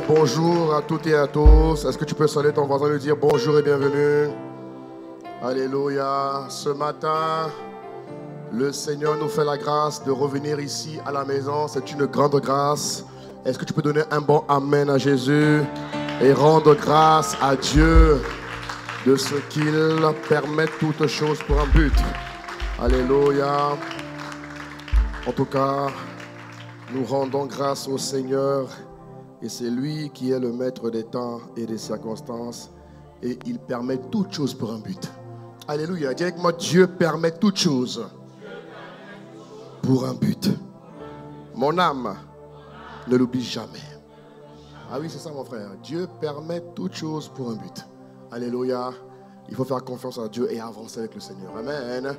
Bonjour à toutes et à tous. Est-ce que tu peux saluer ton voisin et lui dire bonjour et bienvenue? Alléluia. Ce matin, le Seigneur nous fait la grâce de revenir ici à la maison. C'est une grande grâce. Est-ce que tu peux donner un bon amen à Jésus et rendre grâce à Dieu de ce qu'il permet toutes choses pour un but? Alléluia. En tout cas, nous rendons grâce au Seigneur. Et c'est lui qui est le maître des temps et des circonstances. Et il permet toutes choses pour un but. Alléluia. Dis avec moi, Dieu permet toutes choses pour un but. Mon âme ne l'oublie jamais. Ah oui, c'est ça mon frère. Dieu permet toutes choses pour un but. Alléluia. Il faut faire confiance à Dieu et avancer avec le Seigneur. Amen.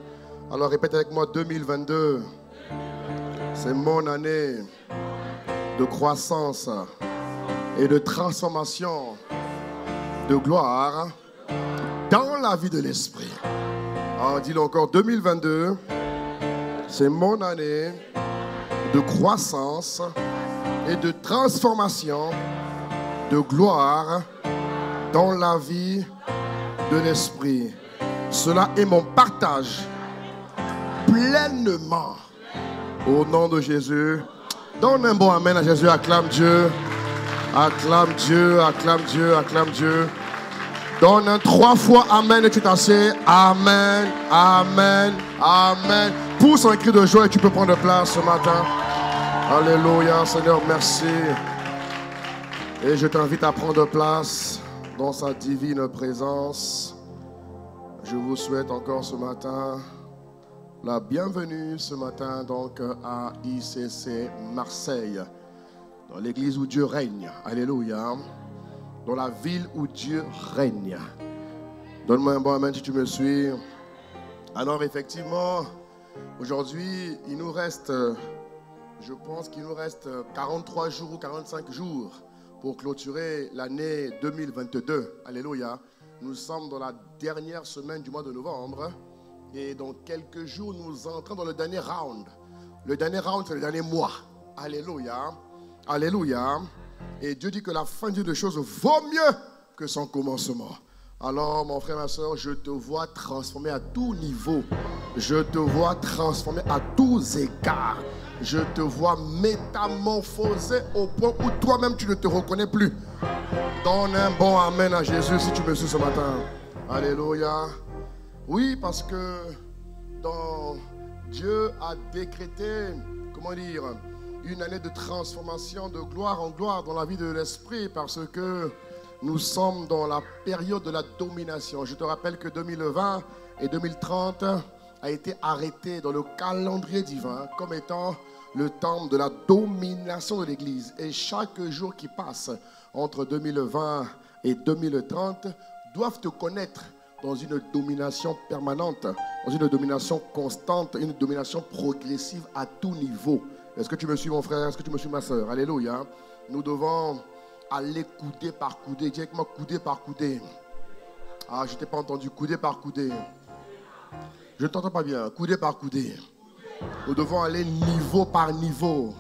Alors répète avec moi, 2022. C'est mon année de croissance et de transformation, de gloire dans la vie de l'esprit. Alors dis-le encore, 2022, c'est mon année de croissance et de transformation, de gloire dans la vie de l'esprit. Cela est mon partage pleinement au nom de Jésus. Donne un bon amen à Jésus, acclame Dieu. Acclame Dieu, acclame Dieu, acclame Dieu. Donne un 3 fois amen et tu t'assieds. Amen, amen, amen. Pousse un cri de joie et tu peux prendre place ce matin. Alléluia, Seigneur, merci. Et je t'invite à prendre place dans sa divine présence. Je vous souhaite encore ce matin la bienvenue ce matin donc à ICC Marseille. Dans l'église où Dieu règne. Alléluia. Dans la ville où Dieu règne. Donne-moi un bon amen si tu me suis. Alors effectivement, aujourd'hui, il nous reste, je pense qu'il nous reste 43 jours ou 45 jours pour clôturer l'année 2022. Alléluia. Nous sommes dans la dernière semaine du mois de novembre. Et dans quelques jours, nous entrons dans le dernier round. Le dernier round, c'est le dernier mois. Alléluia. Alléluia. Et Dieu dit que la fin d'une chose vaut mieux que son commencement. Alors, mon frère, ma soeur, je te vois transformé à tout niveau. Je te vois transformé à tous égards. Je te vois métamorphosé au point où toi-même tu ne te reconnais plus. Donne un bon amen à Jésus si tu me suis ce matin. Alléluia. Oui, parce que Dieu a décrété, comment dire, une année de transformation de gloire en gloire dans la vie de l'esprit parce que nous sommes dans la période de la domination. Je te rappelle que 2020 et 2030 a été arrêté dans le calendrier divin comme étant le temps de la domination de l'Église. Et chaque jour qui passe entre 2020 et 2030 doivent te connaître dans une domination permanente, dans une domination constante, une domination progressive à tout niveau. Est-ce que tu me suis mon frère? Est-ce que tu me suis ma soeur? Alléluia. Nous devons aller coudé par coudé. Dis avec moi coudé par coudé. Ah, je ne t'ai pas entendu. Coudé par coudé. Je ne t'entends pas bien. Coudé par coudé. Nous devons aller niveau par niveau.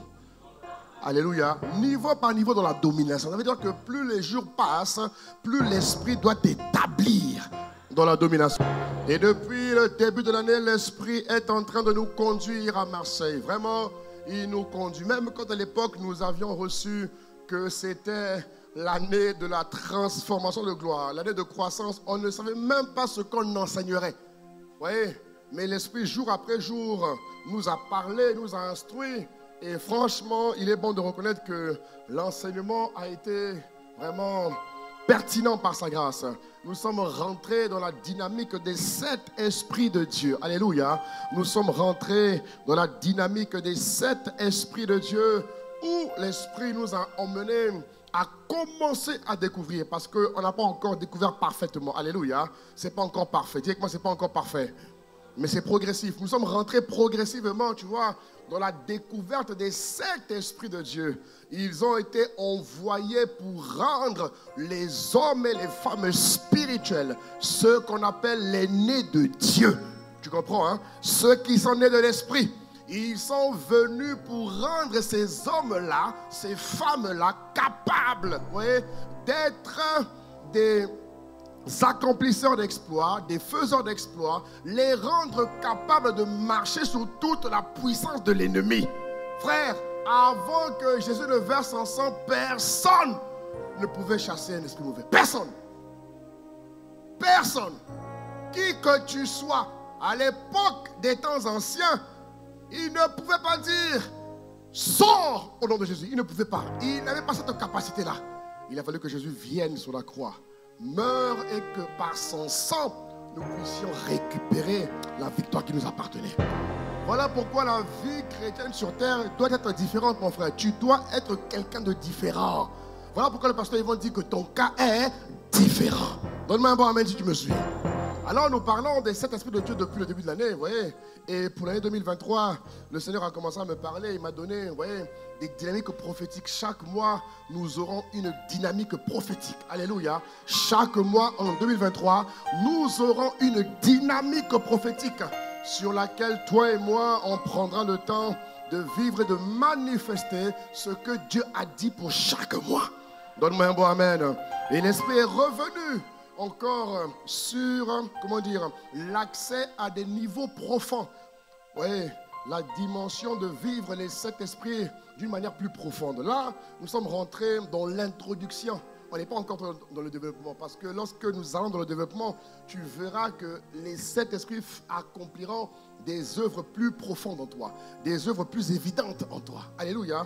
Alléluia. Niveau par niveau dans la domination. Ça veut dire que plus les jours passent, plus l'esprit doit t'établir dans la domination. Et depuis le début de l'année, l'esprit est en train de nous conduire à Marseille. Vraiment, il nous conduit. Même quand à l'époque, nous avions reçu que c'était l'année de la transformation de gloire, l'année de croissance, on ne savait même pas ce qu'on enseignerait. Vous voyez? Mais l'esprit, jour après jour, nous a parlé, nous a instruit. Et franchement, il est bon de reconnaître que l'enseignement a été vraiment pertinent par sa grâce. Nous sommes rentrés dans la dynamique des 7 esprits de Dieu. Alléluia. Nous sommes rentrés dans la dynamique des 7 esprits de Dieu où l'esprit nous a emmenés à commencer à découvrir parce qu'on n'a pas encore découvert parfaitement. Alléluia. C'est pas encore parfait. Dis avec moi, c'est pas encore parfait. Mais c'est progressif. Nous sommes rentrés progressivement, tu vois, dans la découverte des 7 esprits de Dieu. Ils ont été envoyés pour rendre les hommes et les femmes spirituels, ceux qu'on appelle les nés de Dieu. Tu comprends, hein? Ceux qui sont nés de l'esprit. Ils sont venus pour rendre ces hommes-là, ces femmes-là, capables, vous voyez, d'être des accomplisseurs d'exploits, des faiseurs d'exploits, les rendre capables de marcher sous toute la puissance de l'ennemi. Frère, avant que Jésus ne verse son sang, personne ne pouvait chasser un esprit mauvais. Personne. Personne. Qui que tu sois, à l'époque des temps anciens, il ne pouvait pas dire « Sors au nom de Jésus ». Il ne pouvait pas. Il n'avait pas cette capacité-là. Il a fallu que Jésus vienne sur la croix, meure et que par son sang, nous puissions récupérer la victoire qui nous appartenait. Voilà pourquoi la vie chrétienne sur terre doit être différente, mon frère. Tu dois être quelqu'un de différent. Voilà pourquoi le pasteur Yvon dit que ton cas est différent. Donne-moi un bon amen si tu me suis. Alors nous parlons des 7 esprits de Dieu depuis le début de l'année, vous voyez. Et pour l'année 2023, le Seigneur a commencé à me parler. Il m'a donné, vous voyez, des dynamiques prophétiques. Chaque mois, nous aurons une dynamique prophétique. Alléluia. Chaque mois en 2023, nous aurons une dynamique prophétique sur laquelle toi et moi, on prendra le temps de vivre et de manifester ce que Dieu a dit pour chaque mois. Donne-moi un bon amen. Et l'Esprit est revenu encore sur, comment dire, l'accès à des niveaux profonds. Oui, la dimension de vivre les 7 esprits d'une manière plus profonde. Là, nous sommes rentrés dans l'introduction. On n'est pas encore dans le développement, parce que lorsque nous allons dans le développement, tu verras que les 7 esprits accompliront des œuvres plus profondes en toi, des œuvres plus évidentes en toi. Alléluia.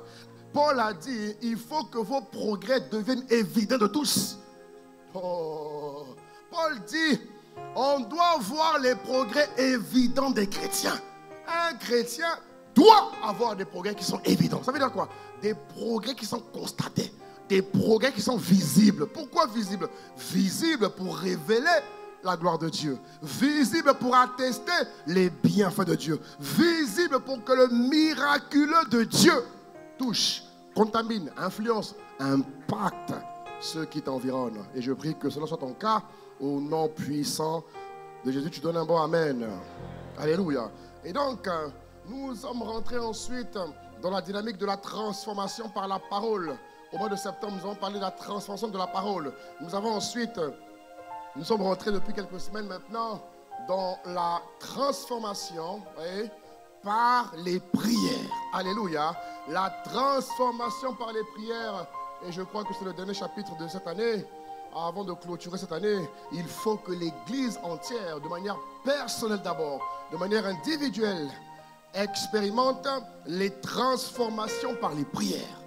Paul a dit, il faut que vos progrès deviennent évidents de tous. Oh. Paul dit, on doit voir les progrès évidents des chrétiens. Un chrétien doit avoir des progrès qui sont évidents. Ça veut dire quoi? Des progrès qui sont constatés. Des progrès qui sont visibles. Pourquoi visibles? Visibles pour révéler la gloire de Dieu. Visibles pour attester les bienfaits de Dieu. Visibles pour que le miraculeux de Dieu touche, contamine, influence, impacte ceux qui t'environnent. Et je prie que cela soit ton cas au nom puissant de Jésus. Tu donnes un bon amen. Alléluia. Et donc, nous sommes rentrés ensuite dans la dynamique de la transformation par la parole. Au mois de septembre, nous avons parlé de la transformation de la parole. Nous avons ensuite, nous sommes rentrés depuis quelques semaines maintenant dans la transformation par les prières. Alléluia. La transformation par les prières. Et je crois que c'est le dernier chapitre de cette année. Avant de clôturer cette année, il faut que l'Église entière, de manière personnelle d'abord, de manière individuelle, expérimente les transformations par les prières.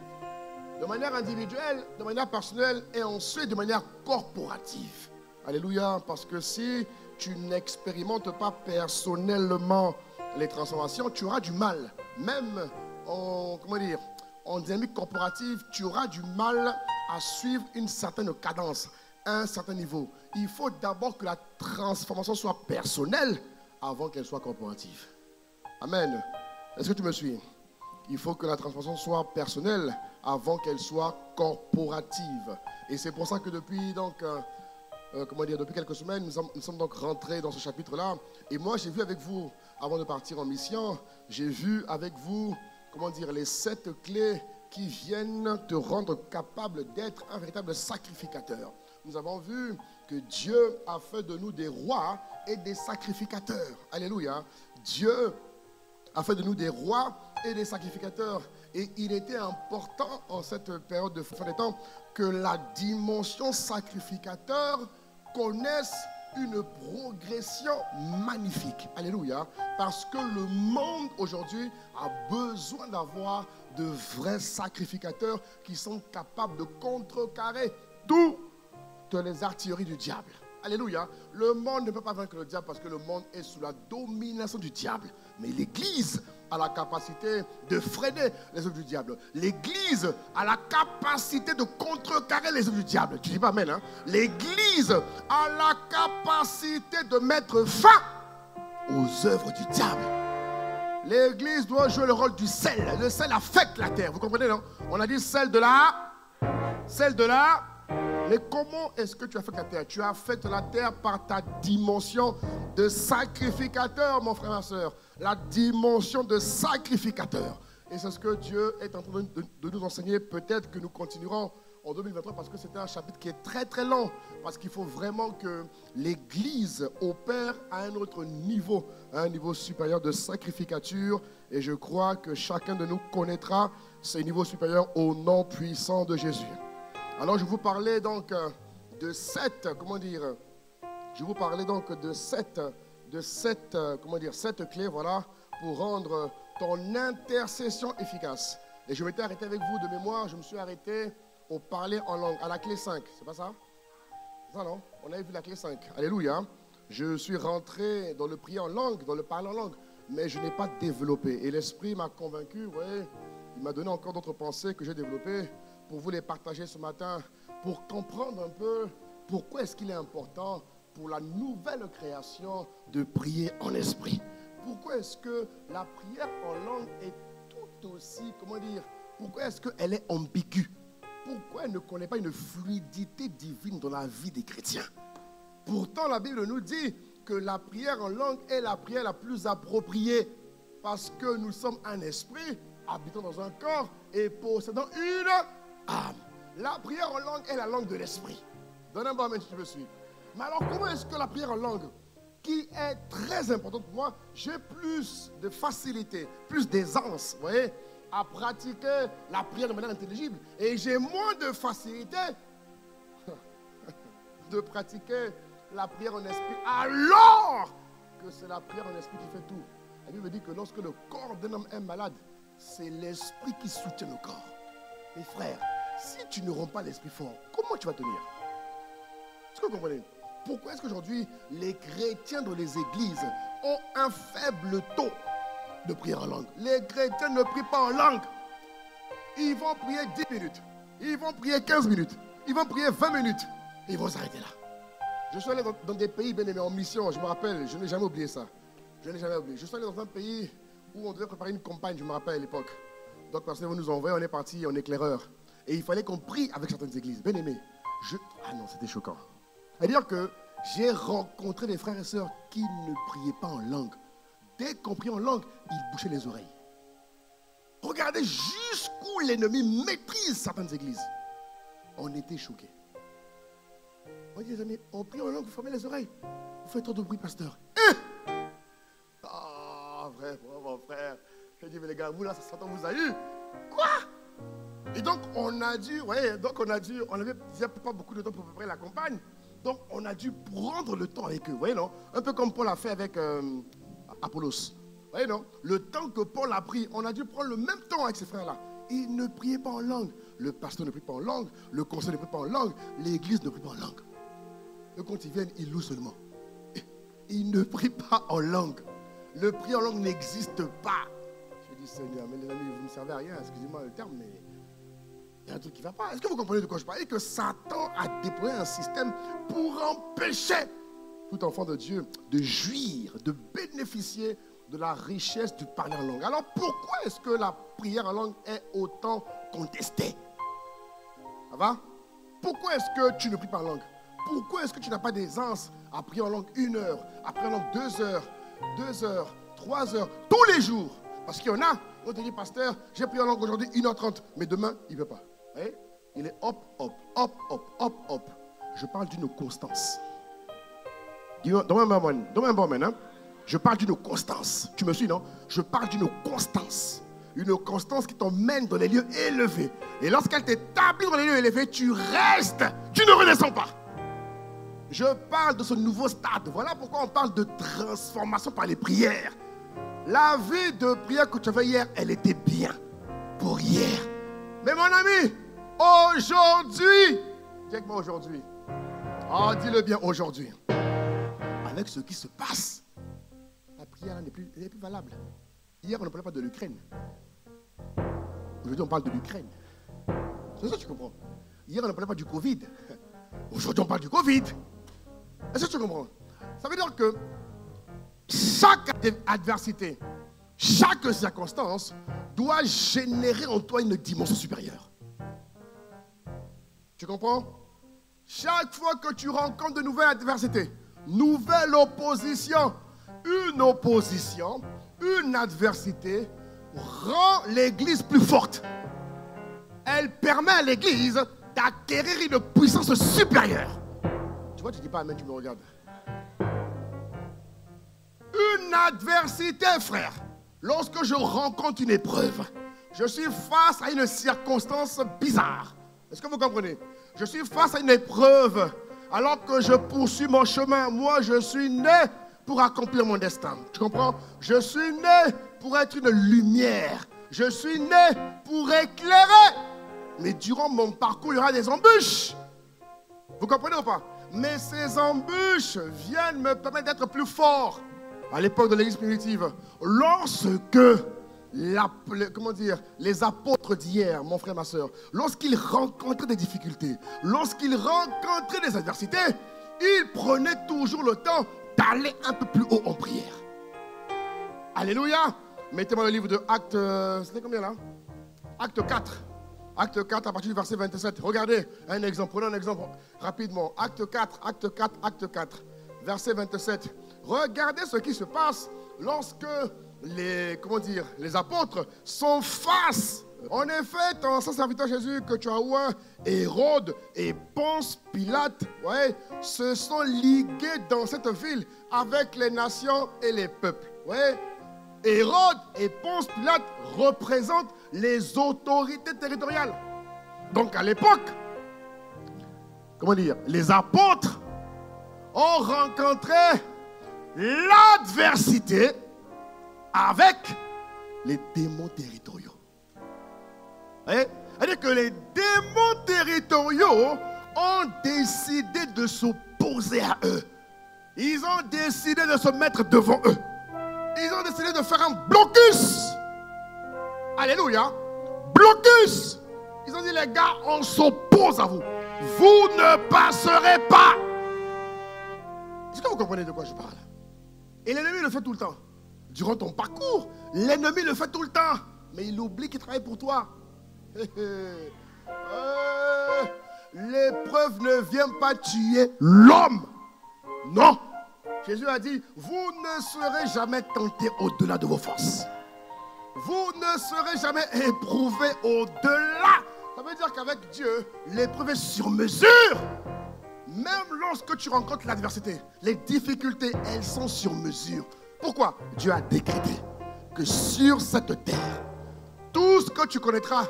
De manière individuelle, de manière personnelle et ensuite de manière corporative. Alléluia, parce que si tu n'expérimentes pas personnellement les transformations, tu auras du mal. Même en dynamique corporative, tu auras du mal à suivre une certaine cadence, un certain niveau. Il faut d'abord que la transformation soit personnelle avant qu'elle soit corporative. Amen. Est-ce que tu me suis? Il faut que la transformation soit personnelle avant qu'elle soit corporative. Et c'est pour ça que depuis depuis quelques semaines, nous sommes donc rentrés dans ce chapitre-là. Et moi, j'ai vu avec vous, avant de partir en mission, j'ai vu avec vous, les 7 clés qui viennent te rendre capable d'être un véritable sacrificateur. Nous avons vu que Dieu a fait de nous des rois et des sacrificateurs. Alléluia. Dieu a fait de nous des rois et des sacrificateurs. Et il était important en cette période de fin des temps que la dimension sacrificateur connaisse une progression magnifique. Alléluia. Parce que le monde aujourd'hui a besoin d'avoir de vrais sacrificateurs qui sont capables de contrecarrer toutes les artilleries du diable. Alléluia. Le monde ne peut pas vaincre le diable parce que le monde est sous la domination du diable. Mais l'Église a la capacité de freiner les œuvres du diable. L'Église a la capacité de contrecarrer les œuvres du diable. Tu dis pas amen, hein? L'Église a la capacité de mettre fin aux œuvres du diable. L'Église doit jouer le rôle du sel. Le sel affecte la terre. Vous comprenez, non? On a dit sel de la Mais comment est-ce que tu as fait la terre? Tu as fait la terre par ta dimension de sacrificateur, mon frère, ma soeur. La dimension de sacrificateur. Et c'est ce que Dieu est en train de nous enseigner. Peut-être que nous continuerons en 2023 parce que c'est un chapitre qui est très très long. Parce qu'il faut vraiment que l'Église opère à un autre niveau, à un niveau supérieur de sacrificature. Et je crois que chacun de nous connaîtra ce niveau supérieur au nom puissant de Jésus. Alors je vous parlais donc de sept clés, voilà, pour rendre ton intercession efficace. Et je m'étais arrêté avec vous de mémoire, je me suis arrêté au parler en langue, à la clé 5, c'est pas ça? C'est ça, non? On avait vu la clé 5, alléluia. Je suis rentré dans le prier en langue, dans le parler en langue, mais je n'ai pas développé. Et l'Esprit m'a convaincu, ouais, il m'a donné encore d'autres pensées que j'ai développées pour vous les partager ce matin, pour comprendre un peu pourquoi est-ce qu'il est important pour la nouvelle création de prier en esprit. Pourquoi est-ce que la prière en langue est tout aussi, pourquoi est-ce qu'elle est ambiguë? Pourquoi elle ne connaît pas une fluidité divine dans la vie des chrétiens? Pourtant, la Bible nous dit que la prière en langue est la prière la plus appropriée parce que nous sommes un esprit habitant dans un corps et possédant une âme. La prière en langue est la langue de l'esprit. Donne un bon amen si tu veux suivre. Mais alors, comment est-ce que la prière en langue, qui est très importante pour moi, j'ai plus de facilité, plus d'aisance, vous voyez, à pratiquer la prière de manière intelligible. Et j'ai moins de facilité de pratiquer la prière en esprit, alors que c'est la prière en esprit qui fait tout. La Bible dit que lorsque le corps d'un homme est malade, c'est l'esprit qui soutient le corps. Mes frères, si tu ne rends pas l'esprit fort, comment tu vas tenir? Est-ce que vous comprenez? Pourquoi est-ce qu'aujourd'hui, les chrétiens dans les églises ont un faible taux de prière en langue? Les chrétiens ne prient pas en langue. Ils vont prier 10 minutes. Ils vont prier 15 minutes. Ils vont prier 20 minutes. Et ils vont s'arrêter là. Je suis allé dans des pays bien aimés en mission. Je me rappelle, je n'ai jamais oublié ça. Je n'ai jamais oublié. Je suis allé dans un pays où on devait préparer une campagne, je me rappelle à l'époque. Donc, parce que vous nous envoyez, on est parti en éclaireur. Et il fallait qu'on prie avec certaines églises. Bien aimés. Ah non, c'était choquant. C'est-à-dire que j'ai rencontré des frères et sœurs qui ne priaient pas en langue. Dès qu'on priait en langue, ils bouchaient les oreilles. Regardez jusqu'où l'ennemi maîtrise certaines églises. On était choqués. On dit, les amis, on prie en langue, vous fermez les oreilles. Vous faites trop de bruit, pasteur. Ah, vrai, mon frère. Je dis, mais les gars, vous là, ça vous a eu. Quoi? Et donc, on a dû, on n'avait pas beaucoup de temps pour préparer la campagne. Donc, on a dû prendre le temps avec eux. Vous voyez, non? Un peu comme Paul a fait avec Apollos. Vous voyez, non? Le temps que Paul a pris, on a dû prendre le même temps avec ces frères-là. Ils ne priaient pas en langue. Le pasteur ne prie pas en langue. Le conseil ne prie pas en langue. L'église ne prie pas en langue. Et quand ils viennent, ils louent seulement. Ils ne prient pas en langue. Le prier en langue n'existe pas. Je dis, Seigneur, mais les amis, vous ne me servez à rien. Excusez-moi le terme, mais il y a un truc qui ne va pas. Est-ce que vous comprenez de quoi je parle? Et que Satan a déployé un système pour empêcher tout enfant de Dieu de jouir, de bénéficier de la richesse du parler en langue. Alors pourquoi est-ce que la prière en langue est autant contestée? Ça va? Pourquoi est-ce que tu ne pries pas en langue? Pourquoi est-ce que tu n'as pas d'aisance à prier en langue 1 heure, à prier en langue 2 heures, 2 heures, 3 heures, tous les jours? Parce qu'il y en a, on te dit, pasteur, j'ai prié en langue aujourd'hui 1h30, mais demain, il ne veut pas. Hein? Il est hop, hop, hop, hop, hop, hop. Je parle d'une constance. Donne-moi un bon moment, hein? Je parle d'une constance. Tu me suis, non? Je parle d'une constance. Une constance qui t'emmène dans les lieux élevés. Et lorsqu'elle t'établit dans les lieux élevés, tu restes. Tu ne redescends pas. Je parle de ce nouveau stade. Voilà pourquoi on parle de transformation par les prières. La vie de prière que tu avais hier, elle était bien pour hier. Mais mon ami, aujourd'hui, dis avec moi aujourd'hui. Oh, dis-le bien aujourd'hui. Avec ce qui se passe, la prière n'est plus valable. Hier, on ne parlait pas de l'Ukraine. Aujourd'hui, on parle de l'Ukraine. C'est ça que tu comprends. Hier, on ne parlait pas du Covid. Aujourd'hui, on parle du Covid. Est-ce que tu comprends? Ça veut dire que chaque adversité, chaque circonstance doit générer en toi une dimension supérieure. Tu comprends? Chaque fois que tu rencontres de nouvelles adversités, nouvelle opposition, une adversité rend l'église plus forte. Elle permet à l'église d'acquérir une puissance supérieure. Tu vois, tu ne dis pas amen, tu me regardes. Une adversité, frère. Lorsque je rencontre une épreuve, je suis face à une circonstance bizarre. Est-ce que vous comprenez? Je suis face à une épreuve alors que je poursuis mon chemin. Moi, je suis né pour accomplir mon destin. Tu comprends? Je suis né pour être une lumière. Je suis né pour éclairer. Mais durant mon parcours, il y aura des embûches. Vous comprenez ou pas? Mais ces embûches viennent me permettre d'être plus fort. À l'époque de l'église primitive, lorsque les apôtres d'hier, mon frère, ma soeur, lorsqu'ils rencontraient des difficultés, lorsqu'ils rencontraient des adversités, ils prenaient toujours le temps d'aller un peu plus haut en prière. Alléluia. Mettez-moi le livre de Actes, c'était combien là? Acte 4. Acte 4 à partir du verset 27. Regardez un exemple, prenons un exemple rapidement. Acte 4, verset 27. Regardez ce qui se passe lorsque les apôtres sont face. En effet, ton saint serviteur Jésus que tu as oint, Hérode et Ponce Pilate, se sont ligués dans cette ville avec les nations et les peuples. Hérode et Ponce Pilate représentent les autorités territoriales. Donc à l'époque, les apôtres ont rencontré l'adversité avec les démons territoriaux. C'est-à-dire que les démons territoriaux ont décidé de s'opposer à eux. Ils ont décidé de se mettre devant eux. Ils ont décidé de faire un blocus. Alléluia. Blocus. Ils ont dit, les gars, on s'oppose à vous. Vous ne passerez pas. Est-ce que vous comprenez de quoi je parle? Et l'ennemi le fait tout le temps. Durant ton parcours, l'ennemi le fait tout le temps. Mais il oublie qu'il travaille pour toi. L'épreuve ne vient pas tuer l'homme. Non. Jésus a dit, vous ne serez jamais tentés au-delà de vos forces. Vous ne serez jamais éprouvés au-delà. Ça veut dire qu'avec Dieu, l'épreuve est sur mesure. Même lorsque tu rencontres l'adversité, les difficultés, elles sont sur mesure. Pourquoi? Dieu a décrété que sur cette terre, tout ce que tu connaîtras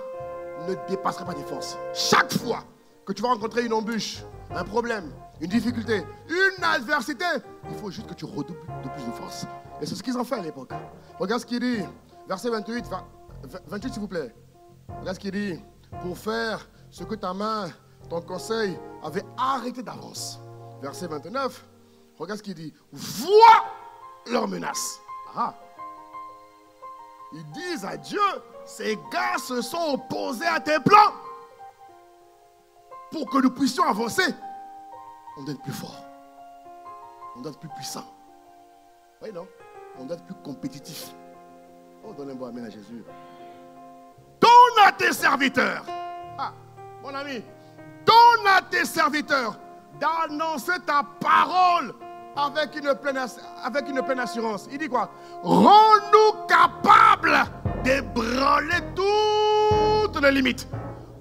ne dépassera pas tes forces. Chaque fois que tu vas rencontrer une embûche, un problème, une difficulté, une adversité, il faut juste que tu redoubles de plus de force. Et c'est ce qu'ils ont fait à l'époque. Regarde ce qu'il dit, verset 28 s'il vous plaît. Regarde ce qu'il dit, pour faire ce que ta main, ton conseil avait arrêté d'avance. Verset 29, regarde ce qu'il dit, vois leurs menaces. Ils disent à Dieu, ces gars se sont opposés à tes plans. Pour que nous puissions avancer, on doit être plus fort. On doit être plus puissant. Oui, non? On doit être plus compétitif. Oh, donne un bon amen à Jésus. Donne à tes serviteurs. Mon ami, donne à tes serviteurs d'annoncer ta parole avec une pleine assurance. Il dit quoi? Rends-nous capables d'ébranler toutes les limites,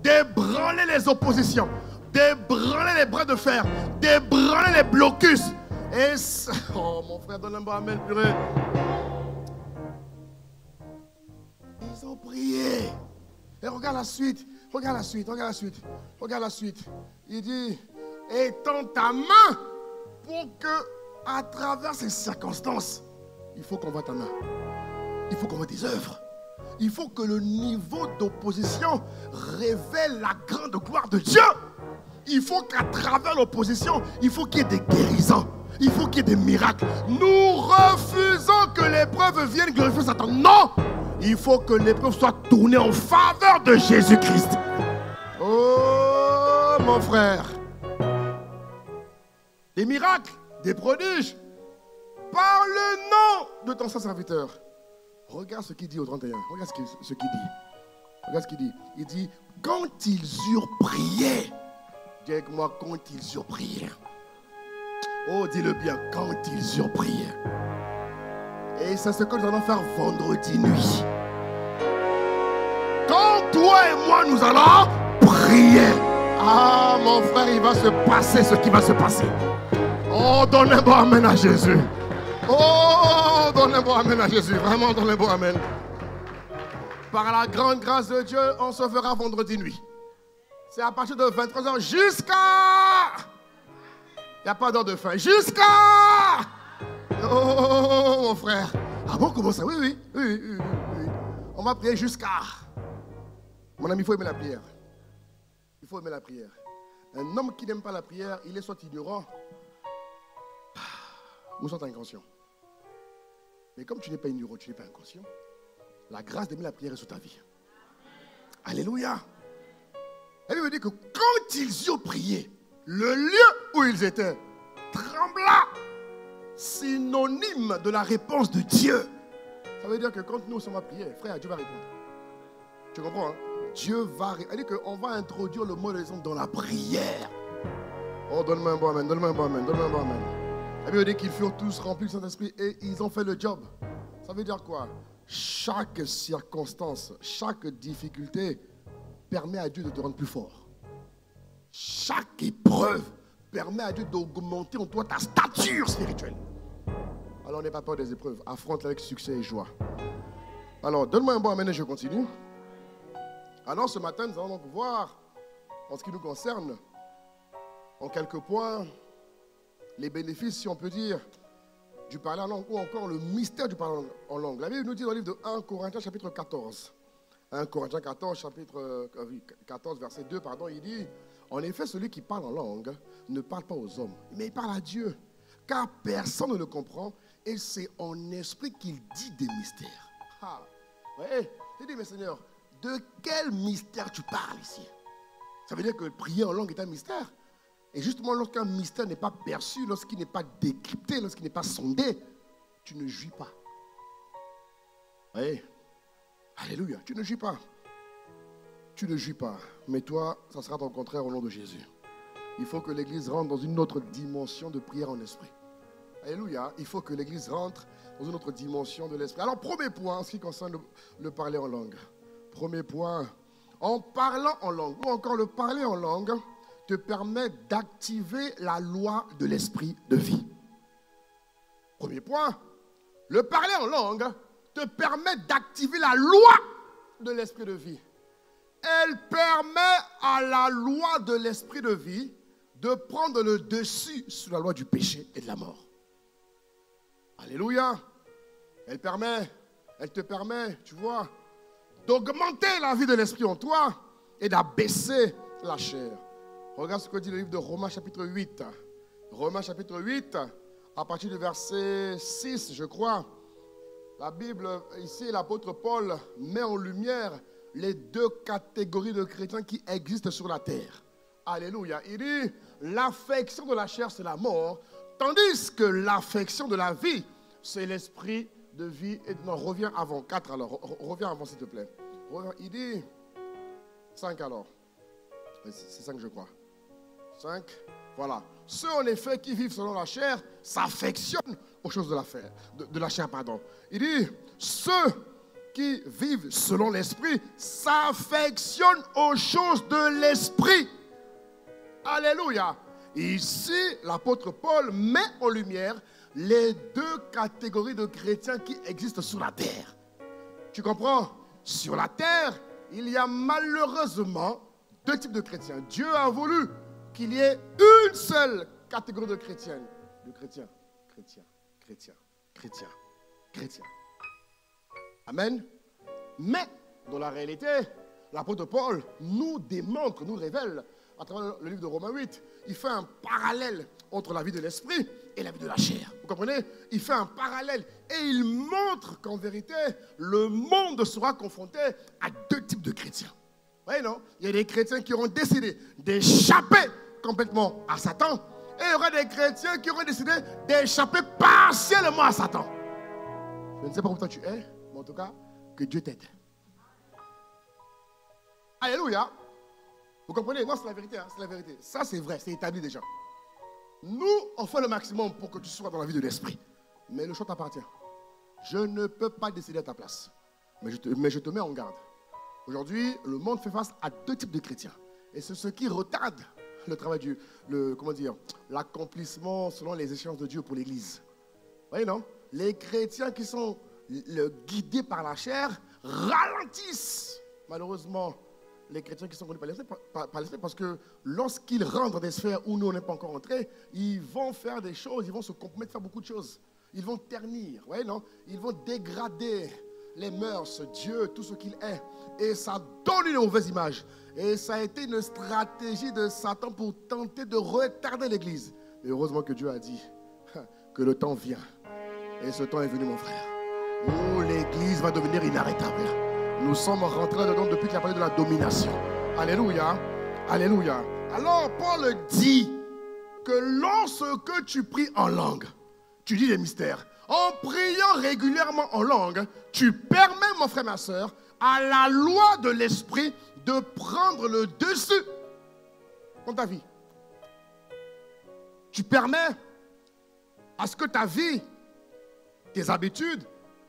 d'ébranler les oppositions, d'ébranler les bras de fer, d'ébranler les blocus. Et oh mon frère, donne un bon amen, purée. Ils ont prié. Et regarde la suite. Il dit, étends ta main pour que, à travers ces circonstances, il faut qu'on voit ta main. Il faut qu'on voit tes œuvres. Il faut que le niveau d'opposition révèle la grande gloire de Dieu. Il faut qu'à travers l'opposition, il faut qu'il y ait des guérisons. Il faut qu'il y ait des miracles. Nous refusons que l'épreuve vienne glorifier Satan. Non! Il faut que l'épreuve soit tournée en faveur de Jésus-Christ. Oh, mon frère. Des miracles, des prodiges. Par le nom de ton saint serviteur. Regarde ce qu'il dit au 31. Regarde ce qu'il dit. Il dit, quand ils eurent prié, Dis avec moi, quand ils eurent prié. Oh, dis-le bien, quand ils eurent prié. Et c'est ce que nous allons faire vendredi nuit. Quand toi et moi, nous allons prier. Ah, mon frère, il va se passer ce qui va se passer. Oh, donne un bon amen à Jésus. Oh, donne un bon amen à Jésus. Vraiment, donne un bon amen. Par la grande grâce de Dieu, on se verra vendredi nuit. C'est à partir de 23h jusqu'à... Il n'y a pas d'heure de fin. Jusqu'à... Oh, mon frère. Ah bon, comment ça? Oui. On va prier jusqu'à... Mon ami, il faut aimer la prière. Il faut aimer la prière. Un homme qui n'aime pas la prière, il est soit ignorant, ou soit inconscient. Mais comme tu n'es pas ignorant, tu n'es pas inconscient, la grâce d'aimer la prière est sur ta vie. Alléluia. Elle veut dire que quand ils y ont prié, le lieu où ils étaient trembla, synonyme de la réponse de Dieu. Ça veut dire que quand nous sommes à prier, frère, Dieu va répondre. Tu comprends, hein? Dieu va répondre. Elle dit qu'on va introduire le mot de l'exemple dans la prière. Oh, donne-moi un bon amen, donne-moi un bon amen, donne-moi un bon amen. Elle veut dire qu'ils furent tous remplis du Saint-Esprit et ils ont fait le job. Ça veut dire quoi? Chaque circonstance, chaque difficulté permet à Dieu de te rendre plus fort. Chaque épreuve permet à Dieu d'augmenter en toi ta stature spirituelle. Alors n'aie pas peur des épreuves, affronte avec succès et joie. Alors donne-moi un bon amen et je continue. Alors ce matin nous allons voir, en ce qui nous concerne, en quelques points, les bénéfices, si on peut dire, du parler en langue, ou encore le mystère du parler en langue. La Bible nous dit dans le livre de 1 Corinthiens chapitre 14. 1 Corinthiens 14, chapitre 14, verset 2, pardon, il dit, en effet, celui qui parle en langue ne parle pas aux hommes, mais il parle à Dieu, car personne ne le comprend, et c'est en esprit qu'il dit des mystères. Ah, ouais, il dit, mais Seigneur, de quel mystère tu parles ici? Ça veut dire que prier en langue est un mystère. Et justement, lorsqu'un mystère n'est pas perçu, lorsqu'il n'est pas décrypté, lorsqu'il n'est pas sondé, tu ne jouis pas. Oui. Alléluia, tu ne jouis pas. Tu ne jouis pas. Mais toi, ça sera ton contraire au nom de Jésus. Il faut que l'Église rentre dans une autre dimension de prière en esprit. Alléluia, il faut que l'Église rentre dans une autre dimension de l'esprit. Alors, premier point en ce qui concerne le parler en langue. Premier point, en parlant en langue, ou encore le parler en langue, te permet d'activer la loi de l'esprit de vie. Premier point, le parler en langue te permet d'activer la loi de l'esprit de vie. Elle permet à la loi de l'esprit de vie de prendre le dessus sur la loi du péché et de la mort. Alléluia. Elle te permet, tu vois, d'augmenter la vie de l'esprit en toi et d'abaisser la chair. Regarde ce que dit le livre de Romains chapitre 8. Romains chapitre 8, à partir du verset 6, je crois. La Bible, ici, l'apôtre Paul met en lumière les deux catégories de chrétiens qui existent sur la terre. Alléluia. Il dit, l'affection de la chair, c'est la mort, tandis que l'affection de la vie, c'est l'esprit de vie. Et non, reviens avant, 4 alors. Reviens avant, s'il te plaît. Il dit, 5 alors. C'est 5, je crois. 5, voilà. Ceux en effet qui vivent selon la chair s'affectionnent aux choses de la chair, pardon. Il dit, ceux qui vivent selon l'esprit s'affectionnent aux choses de l'esprit. Alléluia. Ici, l'apôtre Paul met en lumière les deux catégories de chrétiens qui existent sur la terre. Tu comprends? Sur la terre, il y a malheureusement deux types de chrétiens. Dieu a voulu qu'il y ait une seule catégorie de chrétiens. Chrétiens. Amen. Mais, dans la réalité, l'apôtre Paul nous démontre, nous révèle, à travers le livre de Romains 8, il fait un parallèle entre la vie de l'esprit et la vie de la chair. Vous comprenez? Il fait un parallèle et il montre qu'en vérité, le monde sera confronté à deux types de chrétiens. Vous voyez, non? Il y a des chrétiens qui auront décidé d'échapper complètement à Satan et il y aura des chrétiens qui auront décidé d'échapper partiellement à Satan. Je ne sais pas où toi tu es, mais en tout cas, que Dieu t'aide. Alléluia. Vous comprenez? Non, c'est la vérité, hein, c'est la vérité. Ça, c'est vrai, c'est établi déjà. Nous, on fait le maximum pour que tu sois dans la vie de l'esprit. Mais le choix t'appartient. Je ne peux pas décider à ta place. Mais je te mets en garde. Aujourd'hui, le monde fait face à deux types de chrétiens. Et c'est ce qui retarde le travail l'accomplissement selon les échéances de Dieu pour l'Église. Vous voyez, non? Les chrétiens qui sont guidés par la chair ralentissent, malheureusement, les chrétiens qui sont connus par l'esprit, parce que lorsqu'ils rentrent dans des sphères où nous, on n'est pas encore entrés, ils vont faire des choses, ils vont se compromettre, faire beaucoup de choses. Ils vont ternir, vous voyez, non? Ils vont dégrader les mœurs, Dieu, tout ce qu'il est. Et ça donne une mauvaise image. Et ça a été une stratégie de Satan pour tenter de retarder l'Église. Mais heureusement que Dieu a dit que le temps vient. Et ce temps est venu, mon frère, où l'Église va devenir inarrêtable. Nous sommes rentrés dedans depuis qu'il a parlé de la domination. Alléluia. Alléluia. Alors Paul dit que lorsque tu pries en langue, tu dis des mystères. En priant régulièrement en langue, tu permets, mon frère, ma soeur, à la loi de l'esprit de prendre le dessus dans ta vie. Tu permets à ce que ta vie, tes habitudes,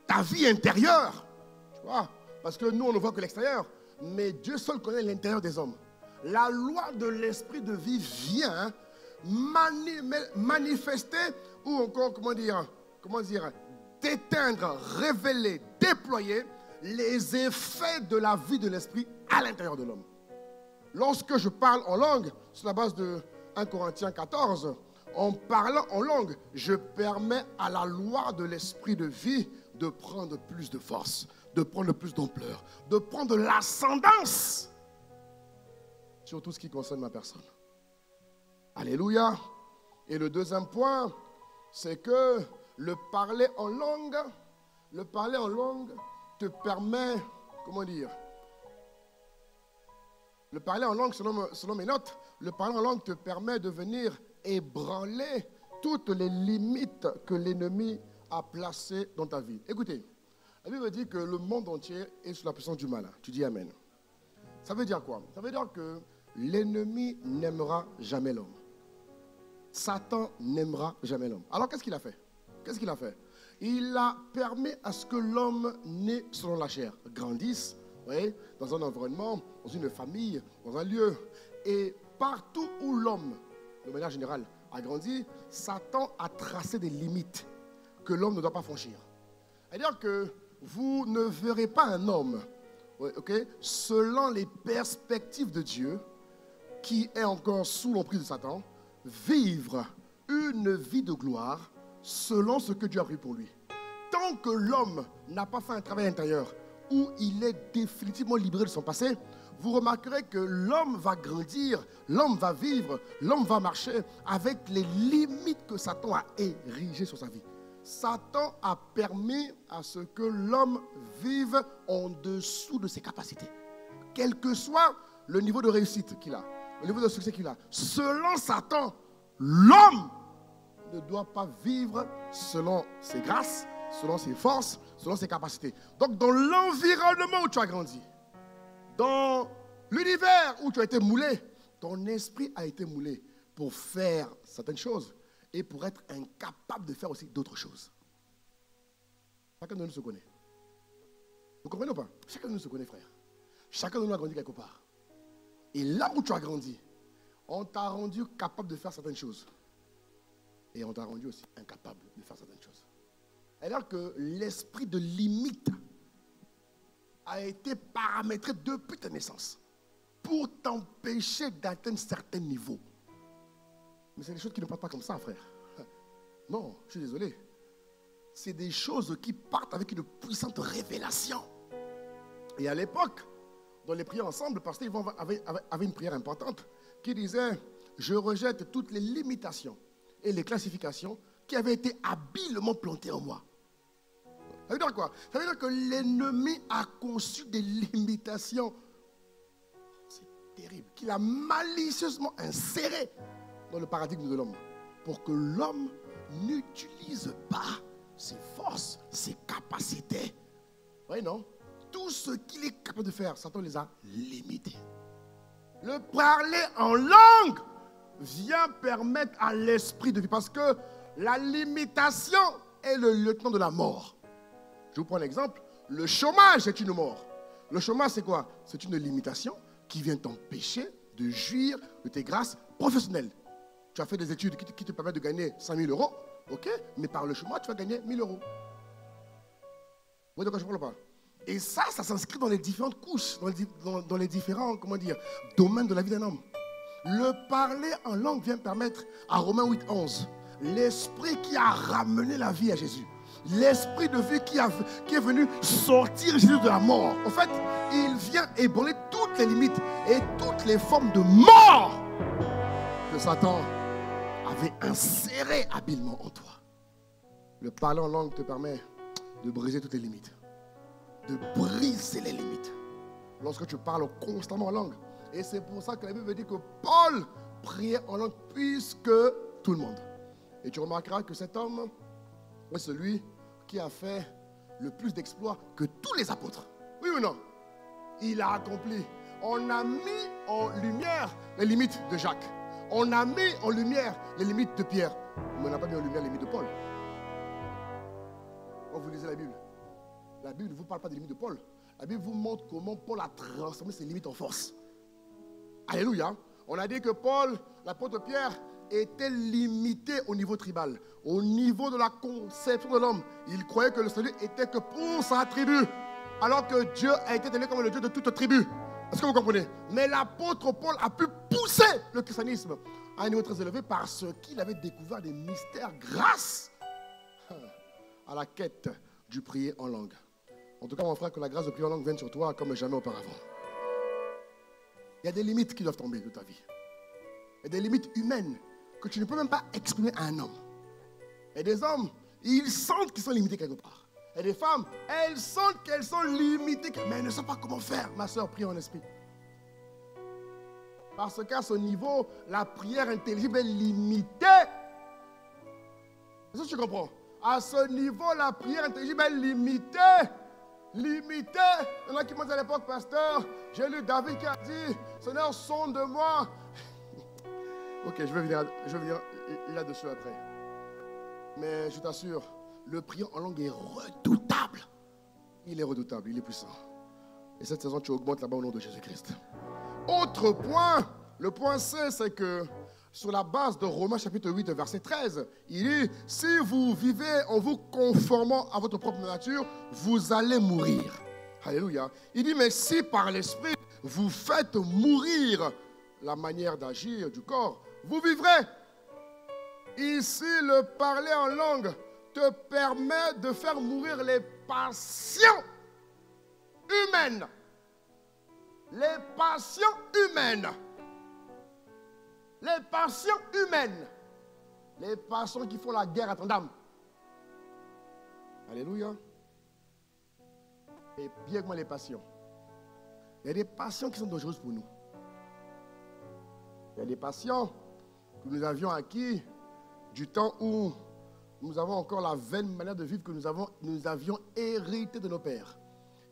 ta vie intérieure, tu vois, parce que nous, on ne voit que l'extérieur, mais Dieu seul connaît l'intérieur des hommes. La loi de l'esprit de vie vient manifester ou encore, comment dire, d'éteindre, révéler, déployer les effets de la vie de l'esprit à l'intérieur de l'homme. Lorsque je parle en langue, sur la base de 1 Corinthiens 14, en parlant en langue, je permets à la loi de l'esprit de vie de prendre plus de force, de prendre plus d'ampleur, de prendre l'ascendance sur tout ce qui concerne ma personne. Alléluia. Et le deuxième point, c'est que le parler en langue te permet, le parler en langue, selon mes notes, le parler en langue te permet de venir ébranler toutes les limites que l'ennemi a placées dans ta vie. Écoutez, la Bible dit que le monde entier est sous la puissance du mal. Tu dis Amen. Ça veut dire quoi? Ça veut dire que l'ennemi n'aimera jamais l'homme. Satan n'aimera jamais l'homme. Alors qu'est-ce qu'il a fait? Il a permis à ce que l'homme né selon la chair grandisse, voyez, dans un environnement, dans une famille, dans un lieu. Et partout où l'homme, de manière générale, a grandi, Satan a tracé des limites que l'homme ne doit pas franchir. C'est-à-dire que vous ne verrez pas un homme, selon les perspectives de Dieu, qui est encore sous l'emprise de Satan, vivre une vie de gloire selon ce que Dieu a pris pour lui. Tant que l'homme n'a pas fait un travail intérieur où il est définitivement libéré de son passé, vous remarquerez que l'homme va grandir, l'homme va vivre, l'homme va marcher avec les limites que Satan a érigées sur sa vie. Satan a permis à ce que l'homme vive en dessous de ses capacités. Quel que soit le niveau de réussite qu'il a, le niveau de succès qu'il a, selon Satan, l'homme ne doit pas vivre selon ses grâces, selon ses forces, selon ses capacités. Donc dans l'environnement où tu as grandi, dans l'univers où tu as été moulé, ton esprit a été moulé pour faire certaines choses et pour être incapable de faire aussi d'autres choses. Chacun de nous se connaît. Vous comprenez ou pas? Chacun de nous se connaît, frère. Chacun de nous a grandi quelque part. Et là où tu as grandi, on t'a rendu capable de faire certaines choses. Et on t'a rendu aussi incapable de faire certaines choses. C'est-à-dire que l'esprit de limite a été paramétré depuis ta naissance pour t'empêcher d'atteindre certains niveaux. Mais c'est des choses qui ne partent pas comme ça, frère. Non, je suis désolé. C'est des choses qui partent avec une puissante révélation. Et à l'époque, dans les prières ensemble, le pasteur Yvon avait une prière importante qui disait « Je rejette toutes les limitations et les classifications qui avaient été habilement plantées en moi. » Ça veut dire quoi? Ça veut dire que l'ennemi a conçu des limitations. C'est terrible. Qu'il a malicieusement insérées dans le paradigme de l'homme. Pour que l'homme n'utilise pas ses forces, ses capacités. Oui, non? Tout ce qu'il est capable de faire, Satan les a limités. Le parler en langue vient permettre à l'esprit de vivre. Parce que la limitation est le lieutenant de la mort. Je vous prends un exemple. Le chômage est une mort. Le chômage, c'est quoi? C'est une limitation qui vient t'empêcher de jouir de tes grâces professionnelles. Tu as fait des études qui te permettent de gagner 100 000 euros, ok? Mais par le chômage, tu vas gagner 1 000 euros. Vous voyez de quoi je parle ou pas? Et ça s'inscrit dans les différentes couches, dans les différents, domaines de la vie d'un homme. Le parler en langue vient permettre, à Romains 8, 11, l'esprit qui a ramené la vie à Jésus, l'esprit de vie qui est venu sortir Jésus de la mort. En fait, il vient ébranler toutes les limites et toutes les formes de mort que Satan avait insérées habilement en toi. Le parler en langue te permet de briser toutes les limites. De briser les limites. Lorsque tu parles constamment en langue. Et c'est pour ça que la Bible dit que Paul priait en langue plus que tout le monde. Et tu remarqueras que cet homme est celui qui a fait le plus d'exploits que tous les apôtres. Oui ou non? Il a accompli. On a mis en lumière les limites de Jacques. On a mis en lumière les limites de Pierre. Mais on n'a pas mis en lumière les limites de Paul. Quand vous lisez la Bible ne vous parle pas des limites de Paul. La Bible vous montre comment Paul a transformé ses limites en force. Alléluia. On a dit que Paul, l'apôtre Pierre, était limité au niveau tribal, au niveau de la conception de l'homme. Il croyait que le salut était que pour sa tribu, alors que Dieu a été donné comme le Dieu de toute tribu. Est-ce que vous comprenez? Mais l'apôtre Paul a pu pousser le christianisme à un niveau très élevé parce qu'il avait découvert des mystères grâce à la quête du prier en langue. En tout cas, mon frère, que la grâce de prier en langue vienne sur toi comme jamais auparavant. Il y a des limites qui doivent tomber de ta vie. Il y a des limites humaines que tu ne peux même pas exprimer à un homme. Et des hommes, ils sentent qu'ils sont limités quelque part. Et des femmes, elles sentent qu'elles sont limitées, mais elles ne savent pas comment faire. Ma soeur, prie en esprit. Parce qu'à ce niveau, la prière intelligible est limitée. Est-ce que tu comprends? À ce niveau, la prière intelligible est limitée. Limitée. Il y en a qui m'ont dit à l'époque, pasteur, j'ai lu David qui a dit, Seigneur, sonde-moi. Ok, je vais venir là-dessus après. Mais je t'assure, le prier en langue est redoutable. Il est redoutable, il est puissant. Et cette saison, tu augmentes là-bas au nom de Jésus-Christ. Autre point, le point C, c'est que sur la base de Romains chapitre 8, verset 13, il dit, si vous vivez en vous conformant à votre propre nature, vous allez mourir. Alléluia. Il dit, mais si par l'esprit, vous faites mourir la manière d'agir du corps, vous vivrez. Ici, le parler en langue te permet de faire mourir les passions humaines. Les passions humaines. Les passions humaines. Les passions qui font la guerre à ton âme. Alléluia. Et bien que moi les passions. Il y a des passions qui sont dangereuses pour nous. Il y a des passions que nous avions acquis du temps où nous avons encore la vaine manière de vivre que nous avions hérité de nos pères.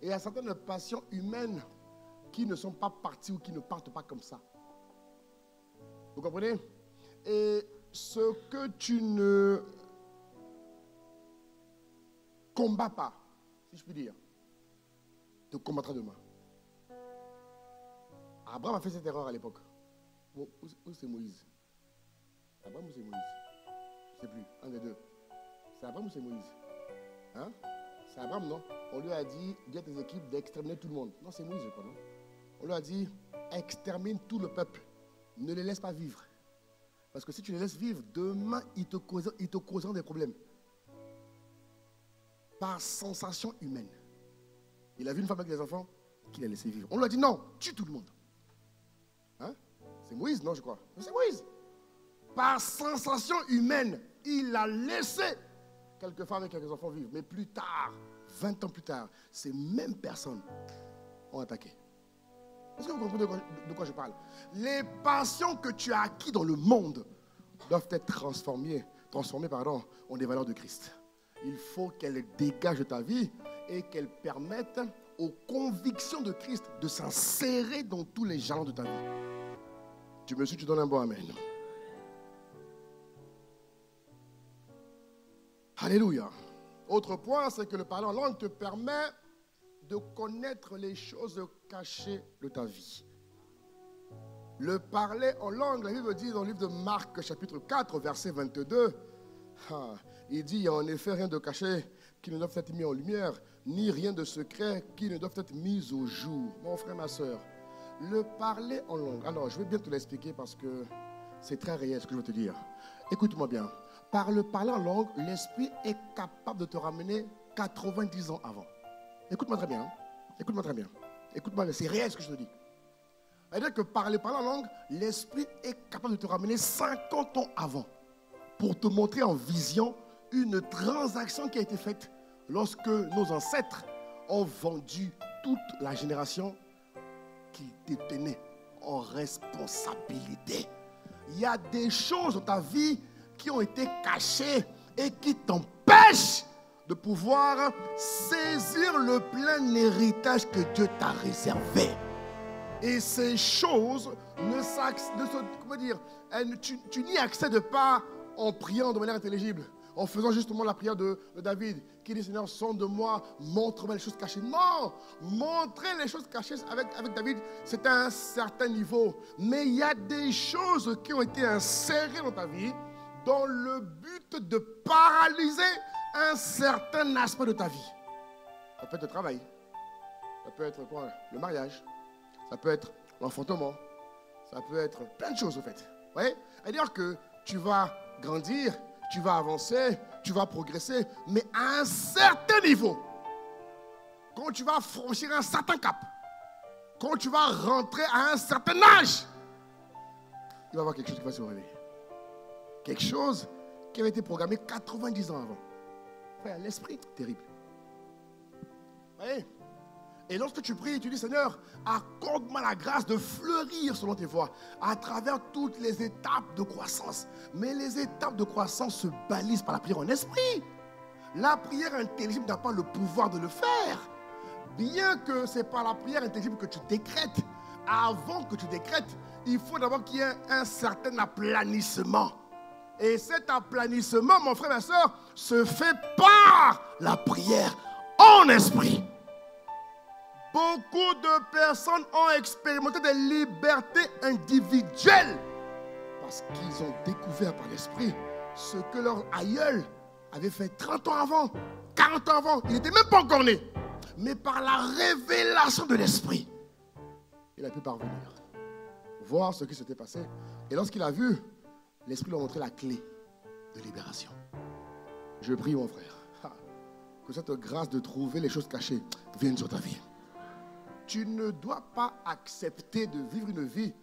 Et il y a certaines passions humaines qui ne sont pas parties ou qui ne partent pas comme ça. Vous comprenez? Et ce que tu ne combats pas, si je puis dire, te combattra demain. Abraham a fait cette erreur à l'époque. Où c'est Moïse? Abraham ou c'est Moïse? Je ne sais plus, un des deux. C'est Abraham ou c'est Moïse? Hein? C'est Abraham, non? On lui a dit, dis à tes équipes d'exterminer tout le monde. Non, c'est Moïse, je crois, non? On lui a dit, extermine tout le peuple. Ne les laisse pas vivre. Parce que si tu les laisses vivre, demain, ils te causeront des problèmes. Par sensation humaine. Il a vu une femme avec des enfants qu'il a laissé vivre. On lui a dit, non, tue tout le monde. Hein? C'est Moïse, non, je crois. C'est Moïse. Par sensation humaine, il a laissé quelques femmes et quelques enfants vivre. Mais plus tard, 20 ans plus tard, ces mêmes personnes ont attaqué. Est-ce que vous comprenez de quoi je parle? Les passions que tu as acquises dans le monde doivent être transformées en des valeurs de Christ. Il faut qu'elles dégagent de ta vie et qu'elles permettent aux convictions de Christ de s'insérer dans tous les jalons de ta vie. Tu me suis, tu donnes un bon amen. Alléluia. Autre point, c'est que le parler en langue te permet de connaître les choses cachées de ta vie. Le parler en langue, la Bible dit dans le livre de Marc, chapitre 4, verset 22, il dit, il n'y a en effet rien de caché qui ne doit être mis en lumière, ni rien de secret qui ne doit être mis au jour. Mon frère, ma soeur, le parler en langue. Alors, je vais bien te l'expliquer parce que c'est très réel ce que je veux te dire. Écoute-moi bien. Par le parler en langue, l'esprit est capable de te ramener 90 ans avant. Écoute-moi très bien. Hein? Écoute-moi très bien. Écoute-moi bien, c'est réel ce que je te dis. C'est-à-dire que par le parler en langue, l'esprit est capable de te ramener 50 ans avant pour te montrer en vision une transaction qui a été faite lorsque nos ancêtres ont vendu toute la génération qu'ils détenaient en responsabilité. Il y a des choses dans ta vie qui ont été cachées et qui t'empêchent de pouvoir saisir le plein héritage que Dieu t'a réservé. Et ces choses tu n'y accèdes pas en priant de manière intelligible, en faisant justement la prière de David, qui dit, Seigneur, sonde de moi, montre-moi les choses cachées. Non, montrer les choses cachées avec David, c'est à un certain niveau. Mais il y a des choses qui ont été insérées dans ta vie dans le but de paralyser un certain aspect de ta vie. Ça peut être le travail, ça peut être quoi? Le mariage, ça peut être l'enfantement, ça peut être plein de choses au fait. Vous voyez? C'est-à-dire que tu vas grandir, tu vas avancer, tu vas progresser, mais à un certain niveau. Quand tu vas franchir un certain cap, quand tu vas rentrer à un certain âge, il va y avoir quelque chose qui va se réveiller. Quelque chose qui avait été programmé 90 ans avant. Frère, l'esprit, terrible. Vous voyez? Et lorsque tu pries, tu dis, Seigneur, accorde-moi la grâce de fleurir selon tes voies, à travers toutes les étapes de croissance. Mais les étapes de croissance se balisent par la prière en esprit. La prière intelligible n'a pas le pouvoir de le faire. Bien que ce n'est pas la prière intelligible que tu décrètes. Avant que tu décrètes, il faut d'abord qu'il y ait un certain aplanissement. Et cet aplanissement, mon frère, ma soeur, se fait par la prière en esprit. Beaucoup de personnes ont expérimenté des libertés individuelles parce qu'ils ont découvert par l'esprit ce que leur aïeul avait fait 30 ans avant, 40 ans avant. Il n'était même pas encore né. Mais par la révélation de l'esprit, il a pu parvenir, voir ce qui s'était passé. Et lorsqu'il a vu, l'esprit lui a montré la clé de libération. Je prie, mon frère, que cette grâce de trouver les choses cachées vienne sur ta vie. Tu ne dois pas accepter de vivre une vie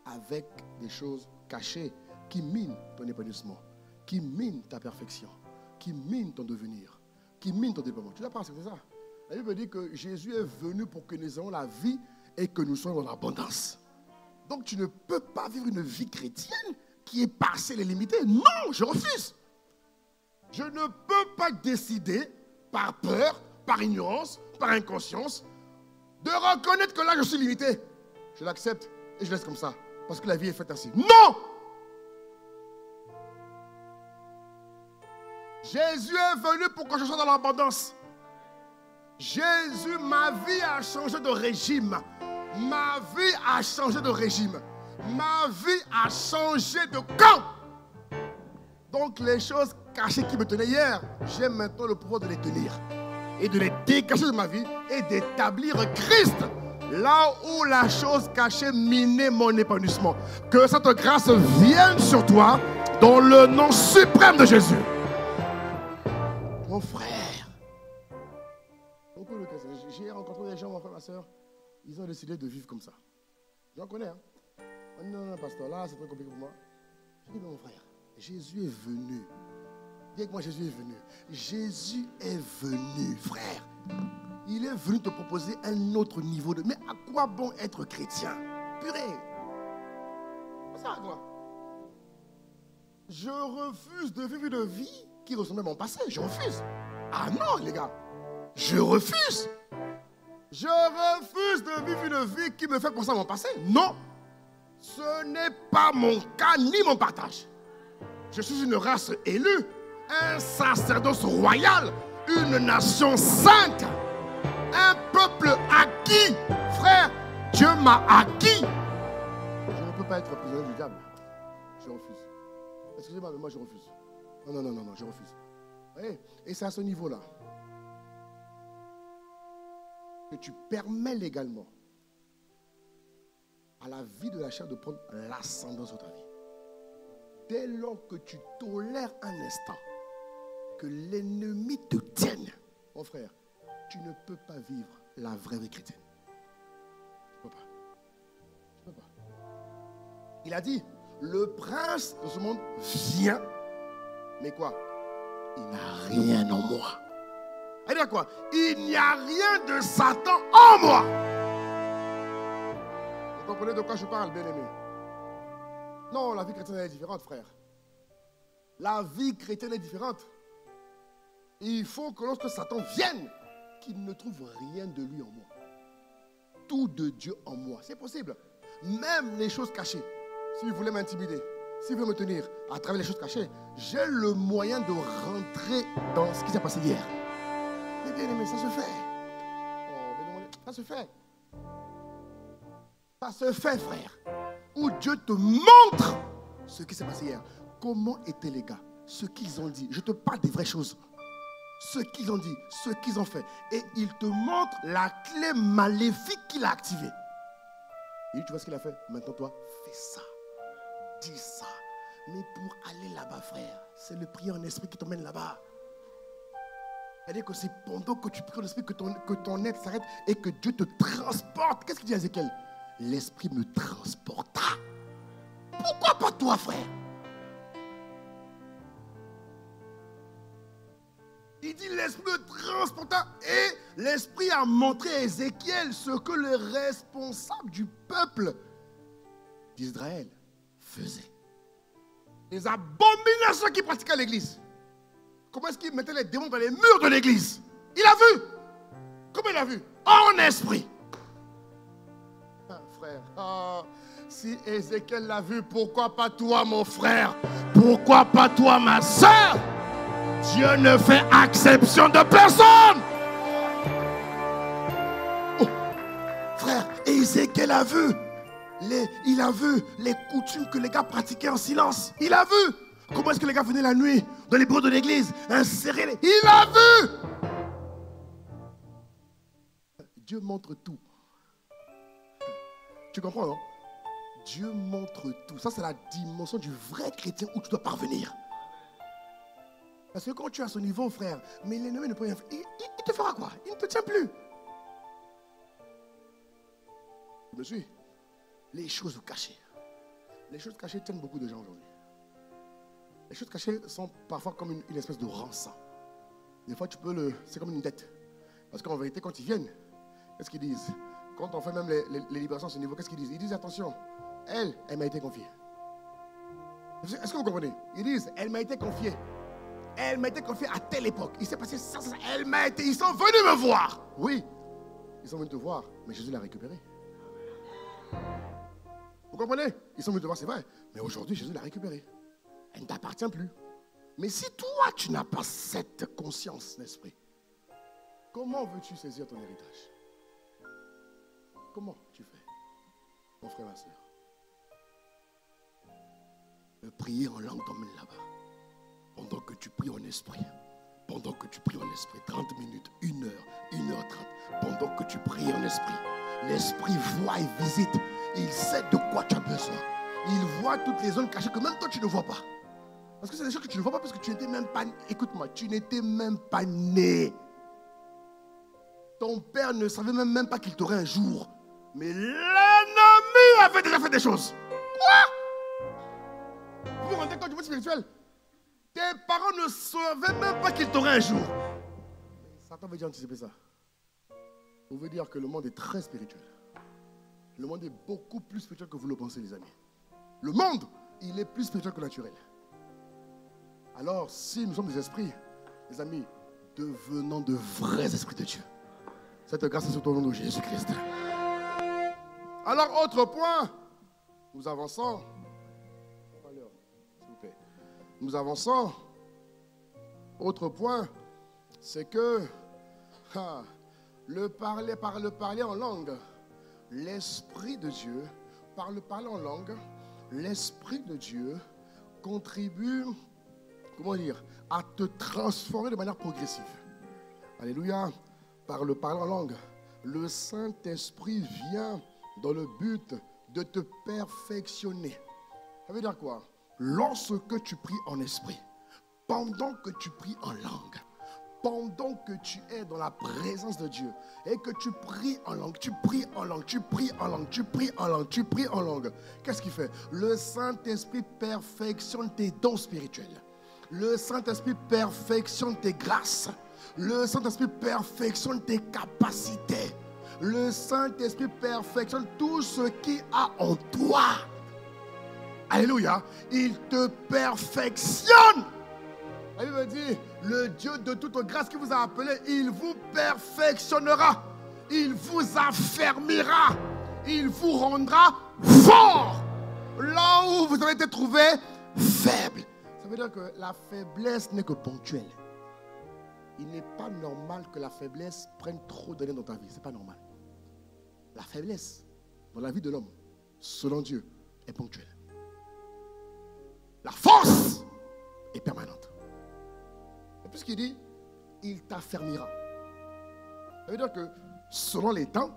avec des choses cachées qui minent ton épanouissement, qui minent ta perfection, qui minent ton devenir, qui minent ton développement. Tu ne dois pas accepter ça. La Bible dit que Jésus est venu pour que nous ayons la vie et que nous soyons dans l'abondance. Donc tu ne peux pas vivre une vie chrétienne qui est partielle et limitée. Non, je refuse. Je ne peux pas décider par peur, par ignorance, par inconscience, de reconnaître que là je suis limité. Je l'accepte et je laisse comme ça. Parce que la vie est faite ainsi. Non! Jésus est venu pour que je sois dans l'abondance. Jésus, ma vie a changé de régime. Ma vie a changé de régime. Ma vie a changé de camp. Donc les choses cachées qui me tenaient hier, j'ai maintenant le pouvoir de les tenir. Et de les décacher de ma vie et d'établir Christ là où la chose cachée minait mon épanouissement. Que cette grâce vienne sur toi dans le nom suprême de Jésus. Mon frère, j'ai rencontré des gens, mon frère, ma soeur, ils ont décidé de vivre comme ça. J'en connais, hein. Non, pasteur, là c'est très compliqué pour moi. Je dis, mon frère, Jésus est venu. Dis avec moi, Jésus est venu. Jésus est venu, frère. Il est venu te proposer un autre niveau de... Mais à quoi bon être chrétien? Purée. Ça à quoi? Je refuse de vivre une vie qui ressemble à mon passé. Je refuse. Ah non, les gars. Je refuse. Je refuse de vivre une vie qui me fait penser à mon passé. Non. Ce n'est pas mon cas ni mon partage. Je suis une race élue, un sacerdoce royal, une nation sainte, un peuple acquis. Frère, Dieu m'a acquis. Je ne peux pas être prisonnier du diable. Je refuse. Excusez-moi, mais moi je refuse. Non, je refuse. Oui, et c'est à ce niveau-là que tu permets légalement à la vie de la chair de prendre l'ascendant sur ta vie. Dès lors que tu tolères un instant que l'ennemi te tienne, mon frère, tu ne peux pas vivre la vraie vie chrétienne. Tu ne peux pas. Tu ne peux pas. Il a dit, le prince de ce monde vient, mais quoi? Il n'a rien en moi. Il dit quoi? Il n'y a rien de Satan en moi. Vous comprenez de quoi je parle, bien-aimé? Non, la vie chrétienne est différente, frère. La vie chrétienne est différente. Il faut que lorsque Satan vienne, qu'il ne trouve rien de lui en moi. Tout de Dieu en moi. C'est possible. Même les choses cachées. Si vous voulez m'intimider, si vous voulez me tenir à travers les choses cachées, j'ai le moyen de rentrer dans ce qui s'est passé hier. Mais bien aimé, ça se fait. Oh, ça se fait. Ça se fait, frère. Où Dieu te montre ce qui s'est passé hier. Comment étaient les gars? Ce qu'ils ont dit. Je te parle des vraies choses. Ce qu'ils ont dit, ce qu'ils ont fait. Et il te montre la clé maléfique qu'il a activée. Et tu vois ce qu'il a fait? Maintenant, toi, fais ça. Dis ça. Mais pour aller là-bas, frère, c'est le prier en esprit qui t'emmène là-bas. C'est-à-dire que c'est pendant que tu pries en esprit que ton être s'arrête et que Dieu te transporte. Qu'est-ce qu'il dit à Ézéchiel? L'esprit me transporta. Pourquoi pas toi, frère? Il dit l'esprit me transporta et l'esprit a montré à Ézéchiel ce que les responsables du peuple d'Israël faisaient. Les abominations qu'ils pratiquaient à l'église. Comment est-ce qu'ils mettaient les démons dans les murs de l'église? Il a vu. Comment il a vu? En esprit. Ah, frère, si Ézéchiel l'a vu, pourquoi pas toi, mon frère? Pourquoi pas toi, ma soeur? Dieu ne fait exception de personne. Oh, frère, Ézéchiel a vu. Il a vu les coutumes que les gars pratiquaient en silence. Il a vu. Comment est-ce que les gars venaient la nuit dans les bureaux de l'église, insérer les... Il a vu. Dieu montre tout. Tu comprends, non? Dieu montre tout. Ça, c'est la dimension du vrai chrétien où tu dois parvenir. Parce que quand tu es à ce niveau, frère, mais l'ennemi ne peut rien faire. Il te fera quoi? Il ne te tient plus. Tu me suis? Les choses cachées. Les choses cachées tiennent beaucoup de gens aujourd'hui. Les choses cachées sont parfois comme une espèce de rançon. Des fois, c'est comme une dette. Parce qu'en vérité, quand ils viennent, qu'est-ce qu'ils disent? Quand on fait même les libérations à ce niveau, qu'est-ce qu'ils disent? Ils disent, attention, elle m'a été confiée. Est-ce que vous comprenez? Ils disent, elle m'a été confiée. Elle m'a été confiée à telle époque. Il s'est passé ça. Ils sont venus me voir. Oui, ils sont venus te voir, mais Jésus l'a récupéré. Vous comprenez? Ils sont venus te voir, c'est vrai. Mais aujourd'hui, Jésus l'a récupéré. Elle ne t'appartient plus. Mais si toi, tu n'as pas cette conscience d'esprit, comment veux-tu saisir ton héritage? Comment tu fais, mon frère, ma soeur? Le prier en langue t'emmène là-bas. Pendant que tu pries en esprit. Pendant que tu pries en esprit. 30 minutes, 1 heure, 1h30. Pendant que tu pries en esprit. L'esprit voit et visite. Il sait de quoi tu as besoin. Il voit toutes les zones cachées que même toi tu ne vois pas. Parce que c'est des choses que tu ne vois pas parce que tu n'étais même pas... Écoute-moi, tu n'étais même pas né. Ton père ne savait même pas qu'il t'aurait un jour. Mais l'ennemi avait déjà fait des choses. Quoi? Vous vous rendez compte du monde spirituel? Tes parents ne savaient même pas qu'il t'aurait un jour. Satan veut dire anticiper ça. On veut dire que le monde est très spirituel. Le monde est beaucoup plus spirituel que vous le pensez, les amis. Le monde, il est plus spirituel que naturel. Alors, si nous sommes des esprits, les amis, devenons de vrais esprits de Dieu. Cette grâce est sur ton nom de Jésus-Christ. Alors, autre point, nous avançons. S'il vous plaît. Nous avançons. Autre point, c'est que le parler en langue, l'Esprit de Dieu, par le parler en langue, l'Esprit de Dieu contribue, à te transformer de manière progressive. Alléluia. Par le parler en langue, le Saint-Esprit vient dans le but de te perfectionner. Ça veut dire quoi? Lorsque tu pries en esprit, pendant que tu pries en langue, pendant que tu es dans la présence de Dieu et que tu pries en langue, tu pries en langue, tu pries en langue, tu pries en langue, tu pries en langue, qu'est-ce qu'il fait? Le Saint-Esprit perfectionne tes dons spirituels. Le Saint-Esprit perfectionne tes grâces. Le Saint-Esprit perfectionne tes capacités. Le Saint-Esprit perfectionne tout ce qui a en toi. Alléluia. Il te perfectionne. La Bible dit, le Dieu de toute grâce qui vous a appelé, il vous perfectionnera. Il vous affermira. Il vous rendra fort. Là où vous avez été trouvé faible. Ça veut dire que la faiblesse n'est que ponctuelle. Il n'est pas normal que la faiblesse prenne trop d'années dans ta vie. Ce n'est pas normal. La faiblesse dans la vie de l'homme, selon Dieu, est ponctuelle. La force est permanente. Et puisqu'il dit, il t'affermira. Ça veut dire que selon les temps,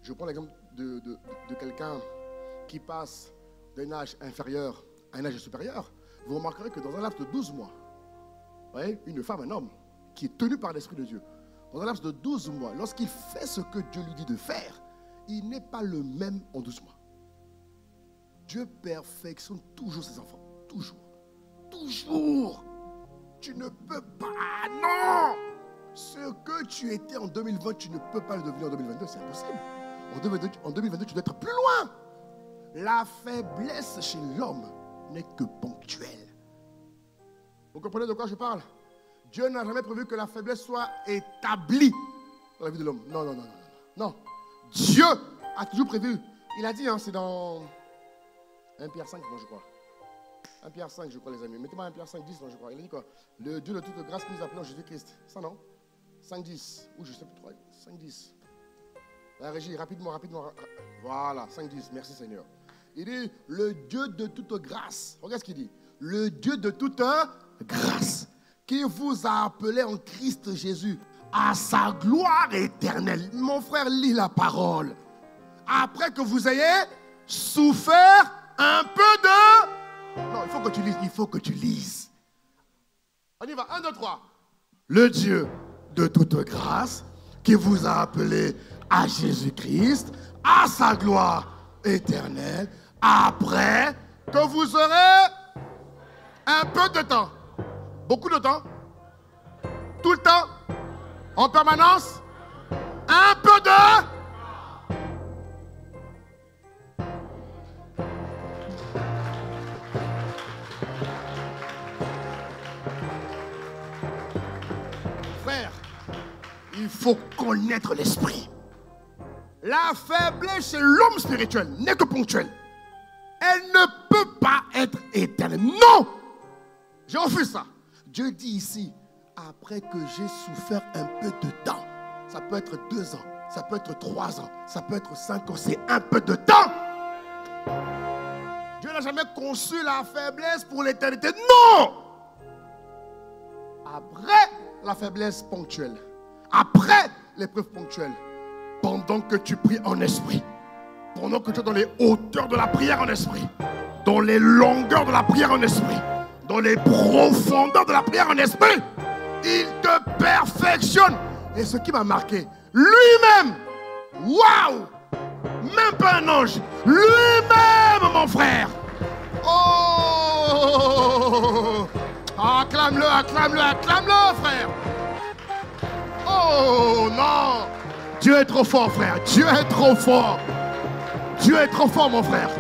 je prends l'exemple de quelqu'un qui passe d'un âge inférieur à un âge supérieur, vous remarquerez que dans un laps de 12 mois, vous voyez, une femme, un homme, qui est tenu par l'Esprit de Dieu, dans un laps de 12 mois, lorsqu'il fait ce que Dieu lui dit de faire, il n'est pas le même en 12 mois. Dieu perfectionne toujours ses enfants. Toujours. Toujours. Tu ne peux pas. Non. Ce que tu étais en 2020, tu ne peux pas le devenir en 2022. C'est impossible. En 2022, tu dois être plus loin. La faiblesse chez l'homme n'est que ponctuelle. Vous comprenez de quoi je parle? Dieu n'a jamais prévu que la faiblesse soit établie dans la vie de l'homme. Non, non, non, non, non. Non. Dieu a toujours prévu. Il a dit, hein, c'est dans 1 Pierre 5, non, je crois. 1 Pierre 5, je crois, les amis. Mettez-moi 1 Pierre 5, 10, non, je crois. Il a dit quoi? Le Dieu de toute grâce qui nous appelle en Jésus-Christ. Ça, non? 5, 10. Ou je sais plus trop. 5, 10. La régie, rapidement, rapidement. Voilà, 5, 10. Merci, Seigneur. Il dit, le Dieu de toute grâce. Regarde ce qu'il dit. Le Dieu de toute grâce qui vous a appelé en Christ Jésus à sa gloire éternelle. Mon frère, lis la parole. Après que vous ayez souffert un peu de... Non, il faut que tu lises. Il faut que tu lises. On y va. 1, 2, 3. Le Dieu de toute grâce qui vous a appelé à Jésus-Christ, à sa gloire éternelle, après que vous aurez un peu de temps. Beaucoup de temps. Tout le temps. En permanence. Un peu de... Frère, il faut connaître l'esprit. La faiblesse chez l'homme spirituel n'est que ponctuelle. Elle ne peut pas être éternelle. Non! Je refuse ça. Dieu dit ici, après que j'ai souffert un peu de temps, ça peut être 2 ans, ça peut être 3 ans, ça peut être 5 ans, c'est un peu de temps. Dieu n'a jamais conçu la faiblesse pour l'éternité. Non! Après la faiblesse ponctuelle, après l'épreuve ponctuelle, pendant que tu pries en esprit, pendant que tu es dans les hauteurs de la prière en esprit, dans les longueurs de la prière en esprit, dans les profondeurs de la prière en esprit, il te perfectionne. Et ce qui m'a marqué, lui-même, waouh, même pas un ange, lui-même, mon frère. Oh, acclame-le, acclame-le, acclame-le, frère. Oh non, Dieu est trop fort, frère. Dieu est trop fort. Dieu est trop fort, mon frère.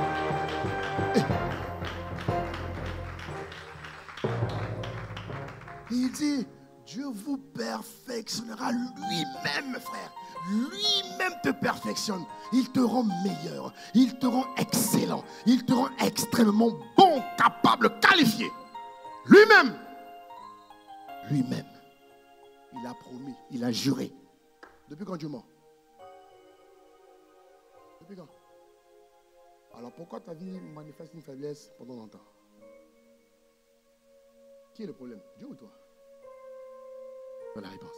Il dit, Dieu vous perfectionnera lui-même, frère. lui-même te perfectionne. Il te rend meilleur. Il te rend excellent. Il te rend extrêmement bon, capable, qualifié. Lui-même. Lui-même. Il a promis, il a juré. Depuis quand Dieu ment? Depuis quand? Alors pourquoi ta vie manifeste une faiblesse pendant longtemps? Qui est le problème? Dieu ou toi? Voilà la réponse.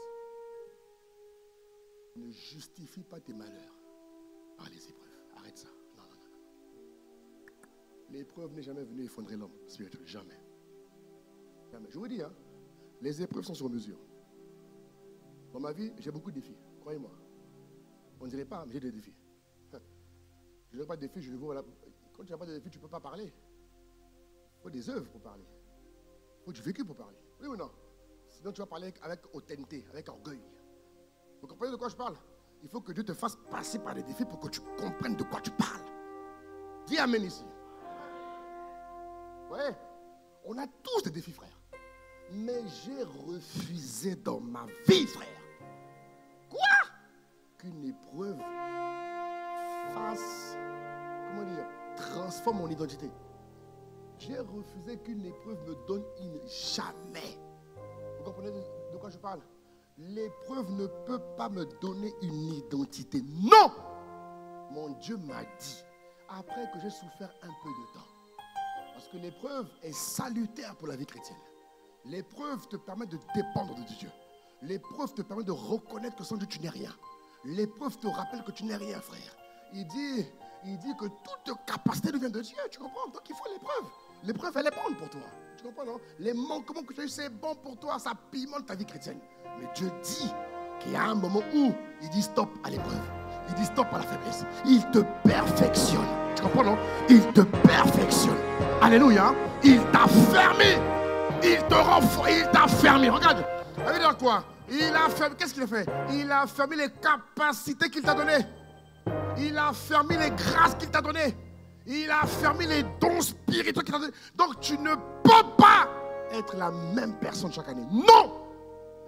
Ne justifie pas tes malheurs par les épreuves. Arrête ça. Non, non, non, non. L'épreuve n'est jamais venue effondrer l'homme spirituel. Jamais. Jamais. Je vous dis, hein, les épreuves sont sur mesure. Dans ma vie, j'ai beaucoup de défis. Croyez-moi. On ne dirait pas, mais j'ai des défis. Je n'ai pas de défis, je le vois. Quand tu n'as pas de défis, tu ne peux pas parler. Il faut des œuvres pour parler. Il faut du vécu pour parler. Oui ou non? Sinon, tu vas parler avec hauteur, avec orgueil. Vous comprenez de quoi je parle? Il faut que Dieu te fasse passer par des défis pour que tu comprennes de quoi tu parles. Dis amen ici. Oui, on a tous des défis, frère. Mais j'ai refusé dans ma vie, frère. Quoi? Qu'une épreuve fasse, comment dire, transforme mon identité. J'ai refusé qu'une épreuve me donne une jamais. Vous comprenez de quoi je parle? L'épreuve ne peut pas me donner une identité. Non! Mon Dieu m'a dit, après que j'ai souffert un peu de temps, parce que l'épreuve est salutaire pour la vie chrétienne. L'épreuve te permet de dépendre de Dieu. L'épreuve te permet de reconnaître que sans Dieu tu n'es rien. L'épreuve te rappelle que tu n'es rien, frère. Il dit que toute capacité vient de Dieu, tu comprends? Donc il faut l'épreuve. L'épreuve, elle est bonne pour toi. Tu comprends, non? Les manquements que tu as eu, c'est bon pour toi, ça pimente ta vie chrétienne. Mais Dieu dit qu'il y a un moment où il dit stop à l'épreuve. Il dit stop à la faiblesse. Il te perfectionne. Tu comprends, non? Il te perfectionne. Alléluia. Il t'a fermé. Il te rend fort. Il t'a fermé. Regarde. Ça veut dire quoi? Il a fermé. Qu'est-ce qu'il a fait? Il a fermé les capacités qu'il t'a données. Il a fermé les grâces qu'il t'a données. Il a fermé les dons spirituels qu'il t'a donnés. Donc tu ne peux pas être la même personne chaque année. Non!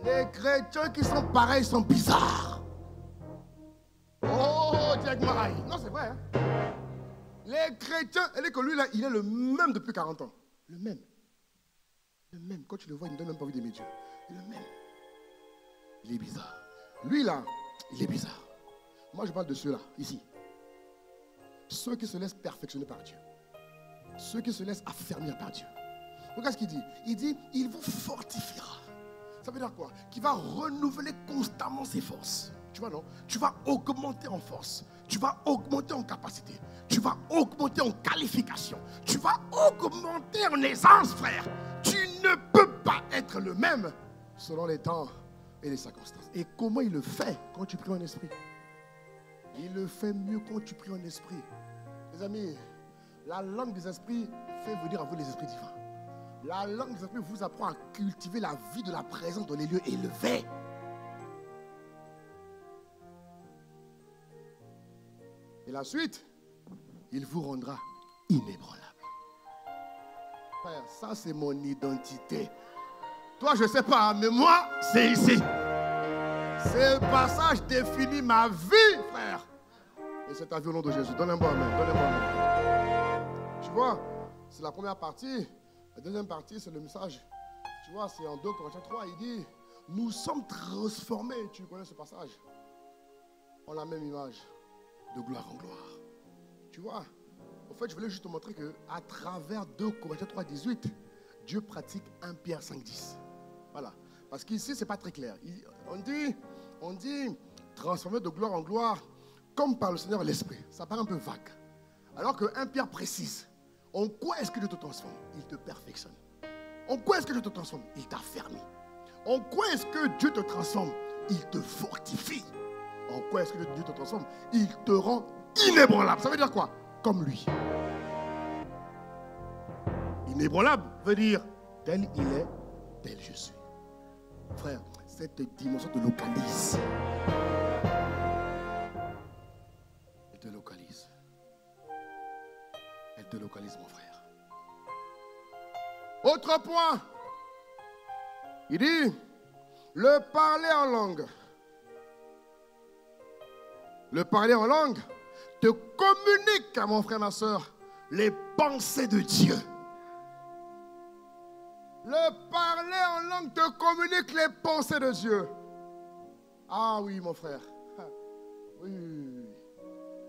Les chrétiens qui sont pareils sont bizarres. Oh, Dieu, non, c'est vrai. Hein? Les chrétiens, elle est que lui, là, il est le même depuis 40 ans. Le même. Le même. Quand tu le vois, il ne donne même pas envie d'aimer Dieu. Le même. Il est bizarre. Lui, là, il est bizarre. Moi, je parle de ceux-là, ici. Ceux qui se laissent perfectionner par Dieu. Ceux qui se laissent affermir par Dieu. Regarde ce qu'il dit. Il dit, il vous fortifiera. Ça veut dire quoi? Qu'il va renouveler constamment ses forces. Tu vois, non? Tu vas augmenter en force. Tu vas augmenter en capacité. Tu vas augmenter en qualification. Tu vas augmenter en aisance, frère. Tu ne peux pas être le même selon les temps et les circonstances. Et comment il le fait quand tu pries en esprit? Il le fait mieux quand tu pries en esprit. Les amis, la langue des esprits fait venir à vous les esprits divins. La langue des esprits vous apprend à cultiver la vie de la présence dans les lieux élevés. Et la suite, il vous rendra inébranlable. Frère, ça c'est mon identité. Toi, je ne sais pas, mais moi, c'est ici. Ce passage définit ma vie, frère. Et c'est ta vie au nom de Jésus. Donne-moi un amen. Donne-moi un amen. Tu vois, c'est la première partie. La deuxième partie, c'est le message. Tu vois, c'est en 2 Corinthiens 3. Il dit, nous sommes transformés. Tu connais ce passage? En la même image, de gloire en gloire. Tu vois, en fait, je voulais juste te montrer qu'à travers 2 Corinthiens 3, 18, Dieu pratique 1 Pierre 5, 10. Voilà. Parce qu'ici, ce n'est pas très clair. On dit transformer de gloire en gloire comme par le Seigneur l'Esprit. Ça paraît un peu vague. Alors que 1 Pierre précise. En quoi est-ce que Dieu te transforme? Il te perfectionne. En quoi est-ce que Dieu te transforme? Il t'affermit. En quoi est-ce que Dieu te transforme? Il te fortifie. En quoi est-ce que Dieu te transforme? Il te rend inébranlable. Ça veut dire quoi? Comme lui. Inébranlable veut dire tel il est, tel je suis. Frère, cette dimension te localise. Elle te localise. Elle te localise, mon frère. Autre point. Il dit, le parler en langue Le parler en langue te communique, à mon frère, ma soeur, les pensées de Dieu. Le parler en langue te communique les pensées de Dieu. Ah oui, mon frère. Oui, oui, oui.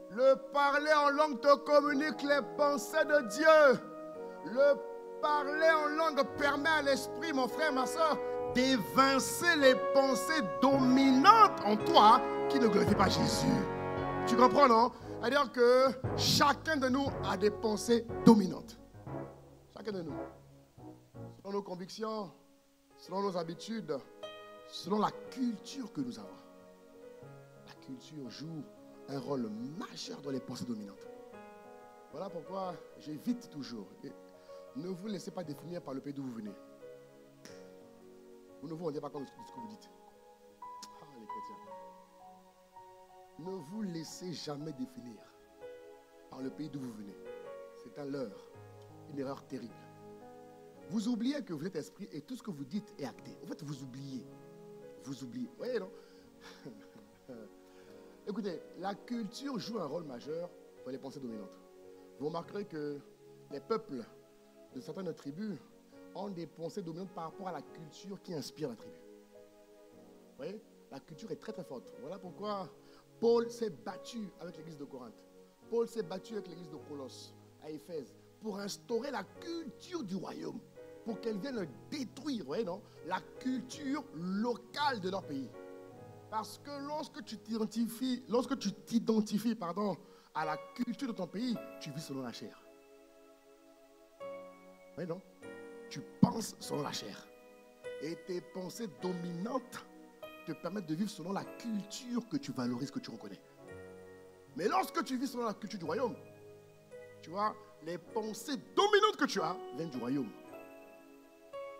Le parler en langue te communique les pensées de Dieu. Le parler en langue permet à l'esprit, mon frère, ma soeur, d'évincer les pensées dominantes en toi qui ne glorifient pas Jésus. Tu comprends, non? C'est-à-dire que chacun de nous a des pensées dominantes. Chacun de nous. Selon nos convictions, selon nos habitudes, selon la culture que nous avons. La culture joue un rôle majeur dans les pensées dominantes. Voilà pourquoi j'évite toujours. Ne vous laissez pas définir par le pays d'où vous venez. Vous ne vous rendez pas compte de ce que vous dites. Ah, les chrétiens. Ne vous laissez jamais définir par le pays d'où vous venez. C'est un leurre, une erreur terrible. Vous oubliez que vous êtes esprit et tout ce que vous dites est acté. En fait, vous oubliez. Vous oubliez. Vous voyez, non? Écoutez, la culture joue un rôle majeur dans les pensées dominantes. Vous remarquerez que les peuples de certaines tribus ont des pensées dominantes par rapport à la culture qui inspire la tribu. Vous voyez? La culture est très très forte. Voilà pourquoi Paul s'est battu avec l'église de Corinthe. Paul s'est battu avec l'église de Colosse, à Éphèse, pour instaurer la culture du royaume, pour qu'elle vienne détruire, vous voyez, non, la culture locale de leur pays. Parce que lorsque tu t'identifies, à la culture de ton pays, tu vis selon la chair. Oui, non? Tu penses selon la chair. Et tes pensées dominantes te permettent de vivre selon la culture que tu valorises, que tu reconnais. Mais lorsque tu vis selon la culture du royaume, tu vois, les pensées dominantes que tu as viennent du royaume.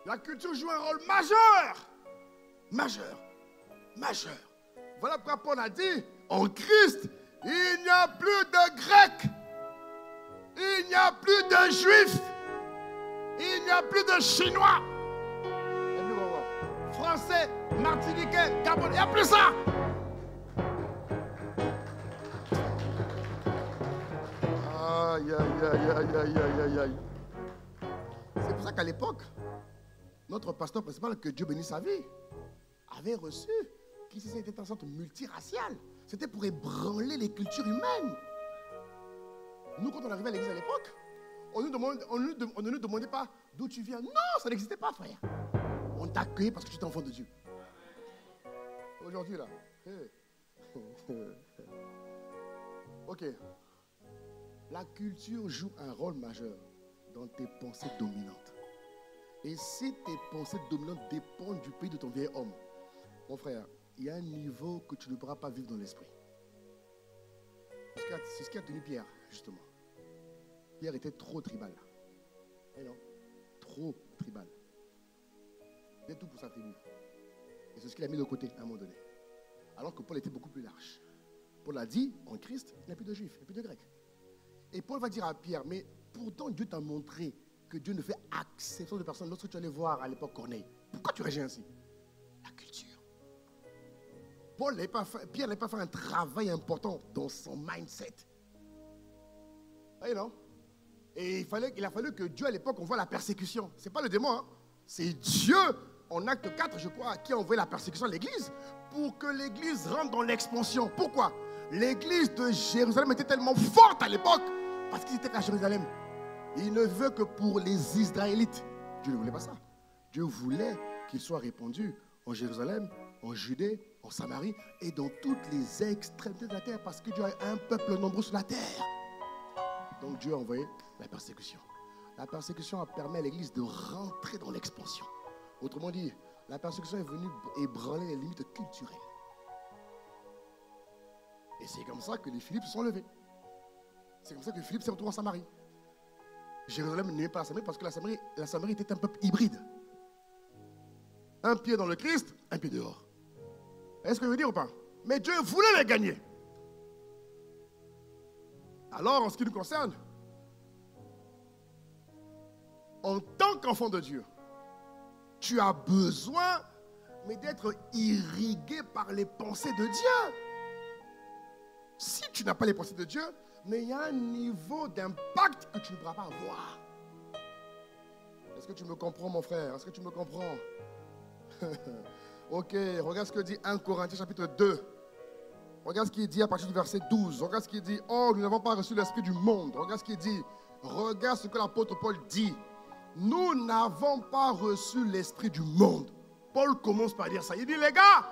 La culture joue un rôle majeur. Majeur. Majeur. Voilà pourquoi Paul a dit, en Christ, il n'y a plus de Grecs, il n'y a plus de Juifs, il n'y a plus de Chinois, Français, Martiniquais, Gabonais, il n'y a plus ça. Aïe, aïe, aïe, aïe, aïe, aïe, aïe. C'est pour ça qu'à l'époque, notre pasteur principal, que Dieu bénisse sa vie, avait reçu qu'ici c'était un centre multiracial. C'était pour ébranler les cultures humaines. Nous, quand on arrivait à l'église à l'époque, on ne nous demandait pas d'où tu viens. Non, ça n'existait pas, frère. On t'accueillait parce que tu es enfant de Dieu. Aujourd'hui, là. Ok. La culture joue un rôle majeur dans tes pensées dominantes. Et si tes pensées dominantes dépendent du pays de ton vieil homme, mon frère, il y a un niveau que tu ne pourras pas vivre dans l'esprit. C'est ce qui a tenu Pierre, justement. Pierre était trop tribal. Et non, trop tribal. Il était tout pour sa tribu. Et c'est ce qu'il a mis de côté à un moment donné. Alors que Paul était beaucoup plus large. Paul a dit, en Christ, il n'y a plus de juifs, il n'y a plus de grecs. Et Paul va dire à Pierre, mais pourtant Dieu t'a montré que Dieu ne fait acception de personne. Lorsque tu allais voir à l'époque Corneille, pourquoi tu réagis ainsi? La culture. Pierre n'avait pas fait un travail important dans son mindset. Vous voyez, non? Et il a fallu que Dieu à l'époque envoie la persécution. Ce n'est pas le démon, hein? C'est Dieu, en acte 4, je crois, qui a envoyé la persécution à l'église pour que l'église rentre dans l'expansion. Pourquoi? L'église de Jérusalem était tellement forte à l'époque parce qu'ils étaient à Jérusalem. Il ne veut que pour les Israélites. Dieu ne voulait pas ça. Dieu voulait qu'ils soient répandus en Jérusalem, en Judée, en Samarie et dans toutes les extrémités de la terre parce que Dieu a un peuple nombreux sur la terre. Donc Dieu a envoyé la persécution. La persécution a permis à l'église de rentrer dans l'expansion. Autrement dit, la persécution est venue ébranler les limites culturelles. Et c'est comme ça que les Philippes se sont levés. C'est comme ça que Philippe s'est retrouvé en Samarie. Jérusalem n'aimait pas la Samarie parce que la Samarie était un peuple hybride. Un pied dans le Christ, un pied dehors. Est-ce que je veux dire ou pas? Mais Dieu voulait les gagner. Alors, en ce qui nous concerne, en tant qu'enfant de Dieu, tu as besoin, mais d'être irrigué par les pensées de Dieu. tu n'as pas les pensées de Dieu, mais il y a un niveau d'impact que tu ne pourras pas avoir. Est-ce que tu me comprends, mon frère? Est-ce que tu me comprends? Ok, regarde ce que dit 1 Corinthiens chapitre 2. Regarde ce qu'il dit à partir du verset 12. Regarde ce qu'il dit. Oh, nous n'avons pas reçu l'esprit du monde. Regarde ce qu'il dit. Regarde ce que l'apôtre Paul dit. Nous n'avons pas reçu l'esprit du monde. Paul commence par dire ça. Il dit, les gars,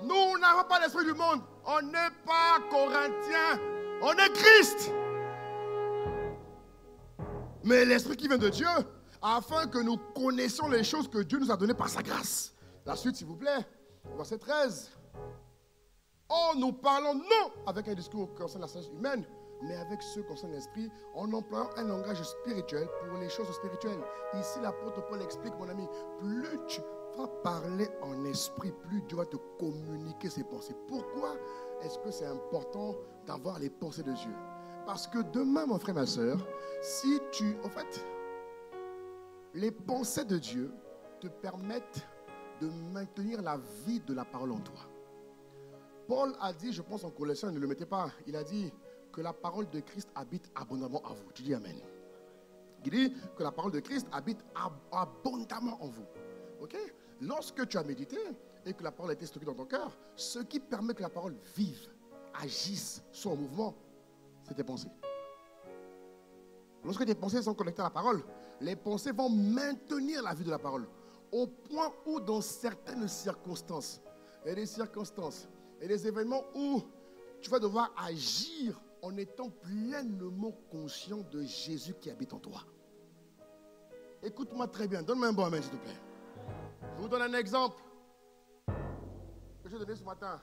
nous n'avons pas l'esprit du monde. On n'est pas Corinthiens. On est Christ. Mais l'esprit qui vient de Dieu, afin que nous connaissions les choses que Dieu nous a données par sa grâce. La suite, s'il vous plaît. Verset 13. Oh, nous parlons non avec un discours concernant la sagesse humaine, mais avec ceux concernant l'esprit, en employant un langage spirituel pour les choses spirituelles. Ici, l'apôtre Paul explique, mon ami, plus tu vas parler en esprit, plus Dieu va te communiquer ses pensées. Pourquoi est-ce que c'est important d'avoir les pensées de Dieu? Parce que demain, mon frère, ma soeur, si tu... En fait, les pensées de Dieu te permettent de maintenir la vie de la parole en toi. Paul a dit, je pense en Colossiens, ne le mettez pas, il a dit que la parole de Christ habite abondamment en vous. Tu dis Amen. Il dit que la parole de Christ habite abondamment en vous. Ok? Lorsque tu as médité et que la parole a été stockée dans ton cœur, ce qui permet que la parole vive, agisse, soit en mouvement, c'est tes pensées. Lorsque tes pensées sont connectées à la parole, les pensées vont maintenir la vie de la parole. Au point où dans certaines circonstances, il y a des circonstances et des événements où tu vas devoir agir en étant pleinement conscient de Jésus qui habite en toi. Écoute-moi très bien, donne-moi un bon amen s'il te plaît. Je vous donne un exemple que je vais donner ce matin.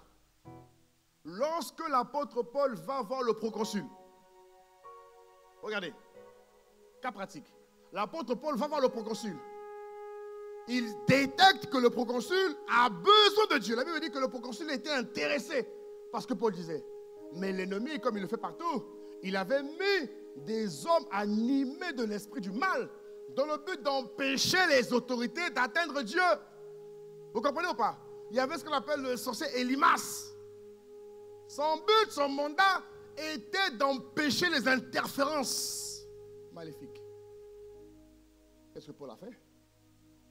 Lorsque l'apôtre Paul va voir le proconsul, regardez, cas pratique, l'apôtre Paul va voir le proconsul. Il détecte que le proconsul a besoin de Dieu. La Bible dit que le proconsul était intéressé par ce que Paul disait. Mais l'ennemi, comme il le fait partout, il avait mis des hommes animés de l'esprit du mal dans le but d'empêcher les autorités d'atteindre Dieu. Vous comprenez ou pas? Il y avait ce qu'on appelle le sorcier Élimas. Son but, son mandat était d'empêcher les interférences maléfiques. Qu'est-ce que Paul a fait?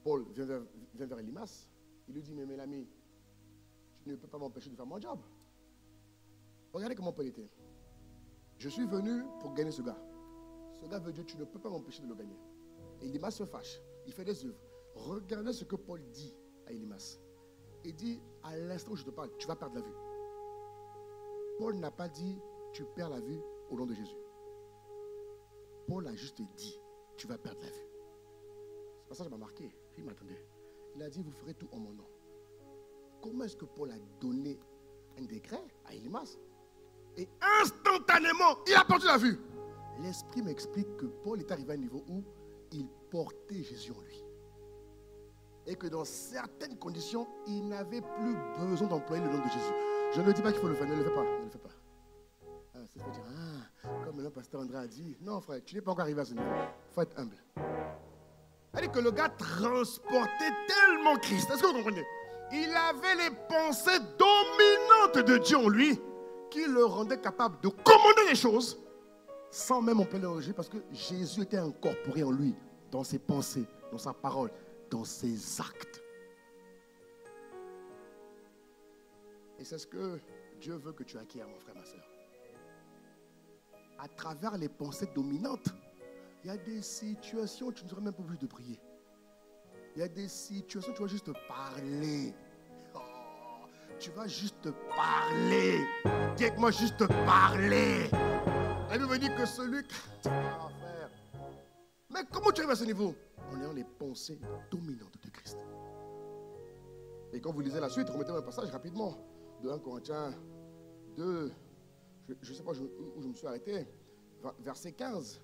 Paul vient vers Élimas. Il lui dit, mais mes amis, tu ne peux pas m'empêcher de faire mon job. Regardez comment Paul était. Je suis venu pour gagner ce gars. Ce gars veut Dieu, tu ne peux pas m'empêcher de le gagner. Et Élimas se fâche. Il fait des œuvres. Regardez ce que Paul dit à Élimas. Il dit, à l'instant où je te parle, tu vas perdre la vue. Paul n'a pas dit, tu perds la vue au nom de Jésus. Paul a juste dit, tu vas perdre la vue. Ce passage m'a marqué. Il m'attendait. Il a dit, vous ferez tout en mon nom. Comment est-ce que Paul a donné un décret à Élimas? Et instantanément, il a perdu la vue. L'Esprit m'explique que Paul est arrivé à un niveau où il portait Jésus en lui. Et que dans certaines conditions, il n'avait plus besoin d'employer le nom de Jésus. Je ne dis pas qu'il faut le faire, ne le fais pas. Ne le fais pas. Ah, c'est ce que dire, comme le pasteur André a dit. Non, frère, tu n'es pas encore arrivé à ce niveau. Il faut être humble. C'est-à-dire que le gars transportait tellement Christ. Est-ce que vous comprenez? Il avait les pensées dominantes de Dieu en lui qui le rendaient capable de commander les choses sans même employer le nom de Jésus parce que Jésus était incorporé en lui dans ses pensées, dans sa parole, dans ses actes. Et c'est ce que Dieu veut que tu acquières, mon frère, ma soeur. À travers les pensées dominantes, il y a des situations où tu ne seras même pas obligé de prier. Il y a des situations où tu vas juste parler. Oh, tu vas juste parler. Dis avec moi, juste parler. La Bible me dit que celui... Ah, frère. Mais comment tu arrives à ce niveau? En ayant les pensées dominantes de Christ. Et quand vous lisez la suite, remettez-moi un passage rapidement de 1 Corinthiens 2, je ne sais pas où je me suis arrêté, verset 15.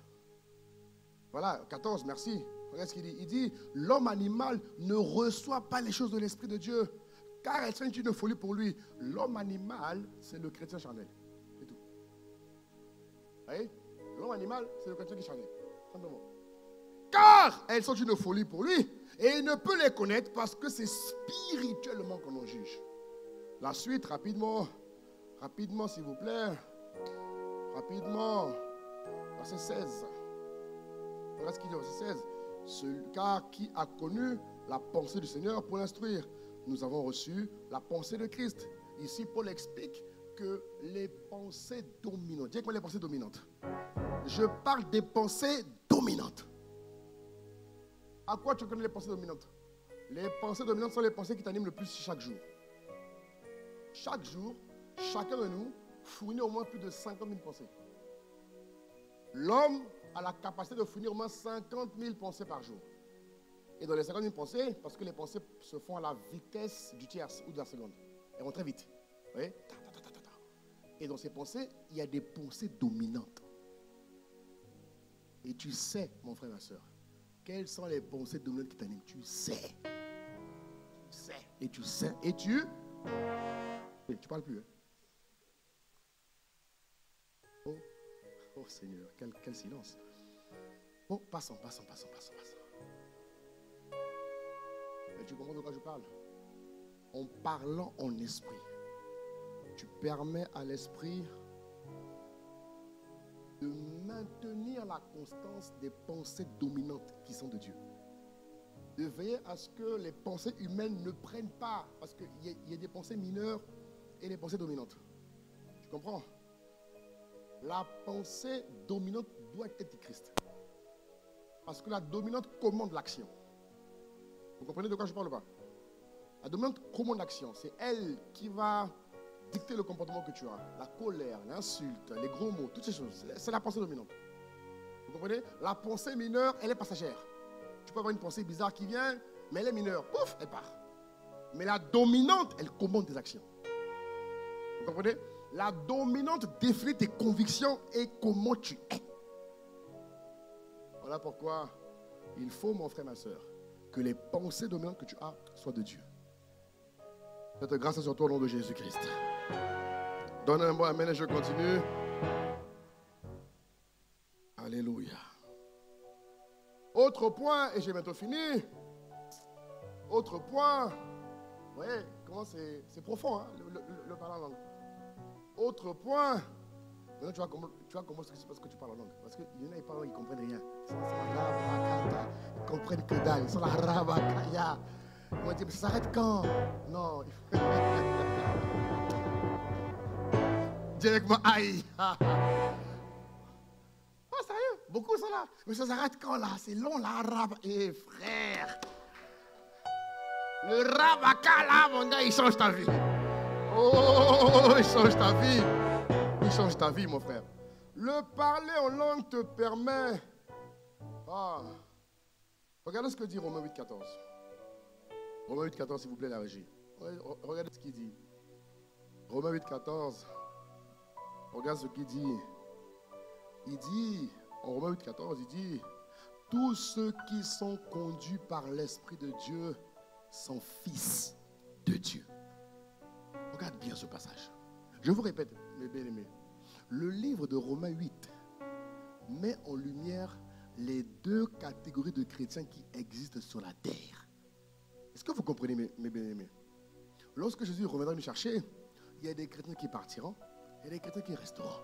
Voilà, 14, merci. Regarde ce qu'il dit. Il dit, l'homme animal ne reçoit pas les choses de l'Esprit de Dieu, car elles sont une folie pour lui. L'homme animal, c'est le chrétien charnel. C'est tout. Vous voyez? L'homme animal, c'est le chrétien qui est charnel. Simplement. Car elles sont une folie pour lui, et il ne peut les connaître parce que c'est spirituellement qu'on en juge. La suite, rapidement, s'il vous plaît. Rapidement. Verset 16. Voilà ce qu'il dit, verset 16. Car qui a connu la pensée du Seigneur pour l'instruire? Nous avons reçu la pensée de Christ. Ici, Paul explique que les pensées dominantes. Dis moi les pensées dominantes. Je parle des pensées dominantes. À quoi tu connais les pensées dominantes? Les pensées dominantes sont les pensées qui t'animent le plus chaque jour. Chaque jour, chacun de nous fournit au moins plus de 50 000 pensées. L'homme a la capacité de fournir au moins 50 000 pensées par jour. Et dans les 50 000 pensées, parce que les pensées se font à la vitesse du tiers ou de la seconde. Elles vont très vite. Vous voyez? Et dans ces pensées, il y a des pensées dominantes. Et tu sais, mon frère, ma soeur, quelles sont les pensées dominantes qui t'animent? Tu sais. Tu sais. Et tu sais. Et tu parles plus. Hein? Oh Seigneur, quel silence. Bon, passons. Et tu comprends de quoi je parle? En parlant en esprit, tu permets à l'esprit de maintenir la constance des pensées dominantes qui sont de Dieu. De veiller à ce que les pensées humaines ne prennent pas, parce qu'il y a des pensées mineures et des pensées dominantes. Tu comprends? La pensée dominante doit être Christ. Parce que la dominante commande l'action. Vous comprenez de quoi je parle ou pas? La dominante commande l'action. C'est elle qui va dicter le comportement que tu as. La colère, l'insulte, les gros mots, toutes ces choses. C'est la pensée dominante. Vous comprenez? La pensée mineure, elle est passagère. Tu peux avoir une pensée bizarre qui vient, mais elle est mineure. Pouf, elle part. Mais la dominante, elle commande tes actions. Vous comprenez? La dominante définit tes convictions et comment tu es. Voilà pourquoi il faut, mon frère, ma soeur, que les pensées dominantes que tu as soient de Dieu. Faites grâce sur toi au nom de Jésus-Christ. Donne un bon amen et je continue. Alléluia. Autre point, et j'ai bientôt fini. Autre point. Vous voyez comment c'est profond, hein, le parler en langue. Autre point. Maintenant, tu vois comment ce qui se passe que tu parles en langue. Parce qu'il y en a, ils parlent, ils ne comprennent rien. Ils ne comprennent que dalle. Ils sont la rabakaya. Ils vont dire, mais ça s'arrête quand? Non. Directement, aïe. Oh, sérieux? Beaucoup sont là. Mais ça s'arrête quand là? C'est long, la rab. Eh, frère. Le rabaka là, mon gars, il change ta vie. Oh, il change ta vie. Il change ta vie, mon frère. Le parler en langue te permet... Regardez ce que dit Romains 8,14. Romains 8,14, s'il vous plaît, la régie. Regardez ce qu'il dit. Romains 8,14. Regarde ce qu'il dit. Il dit, en Romains 8,14, il dit, tous ceux qui sont conduits par l'Esprit de Dieu sont fils de Dieu. Regarde bien ce passage. Je vous répète, mes bien-aimés. Le livre de Romains 8 met en lumière les deux catégories de chrétiens qui existent sur la terre. Est-ce que vous comprenez, mes bien-aimés? Lorsque Jésus reviendra nous chercher, il y a des chrétiens qui partiront, il y a des chrétiens qui resteront.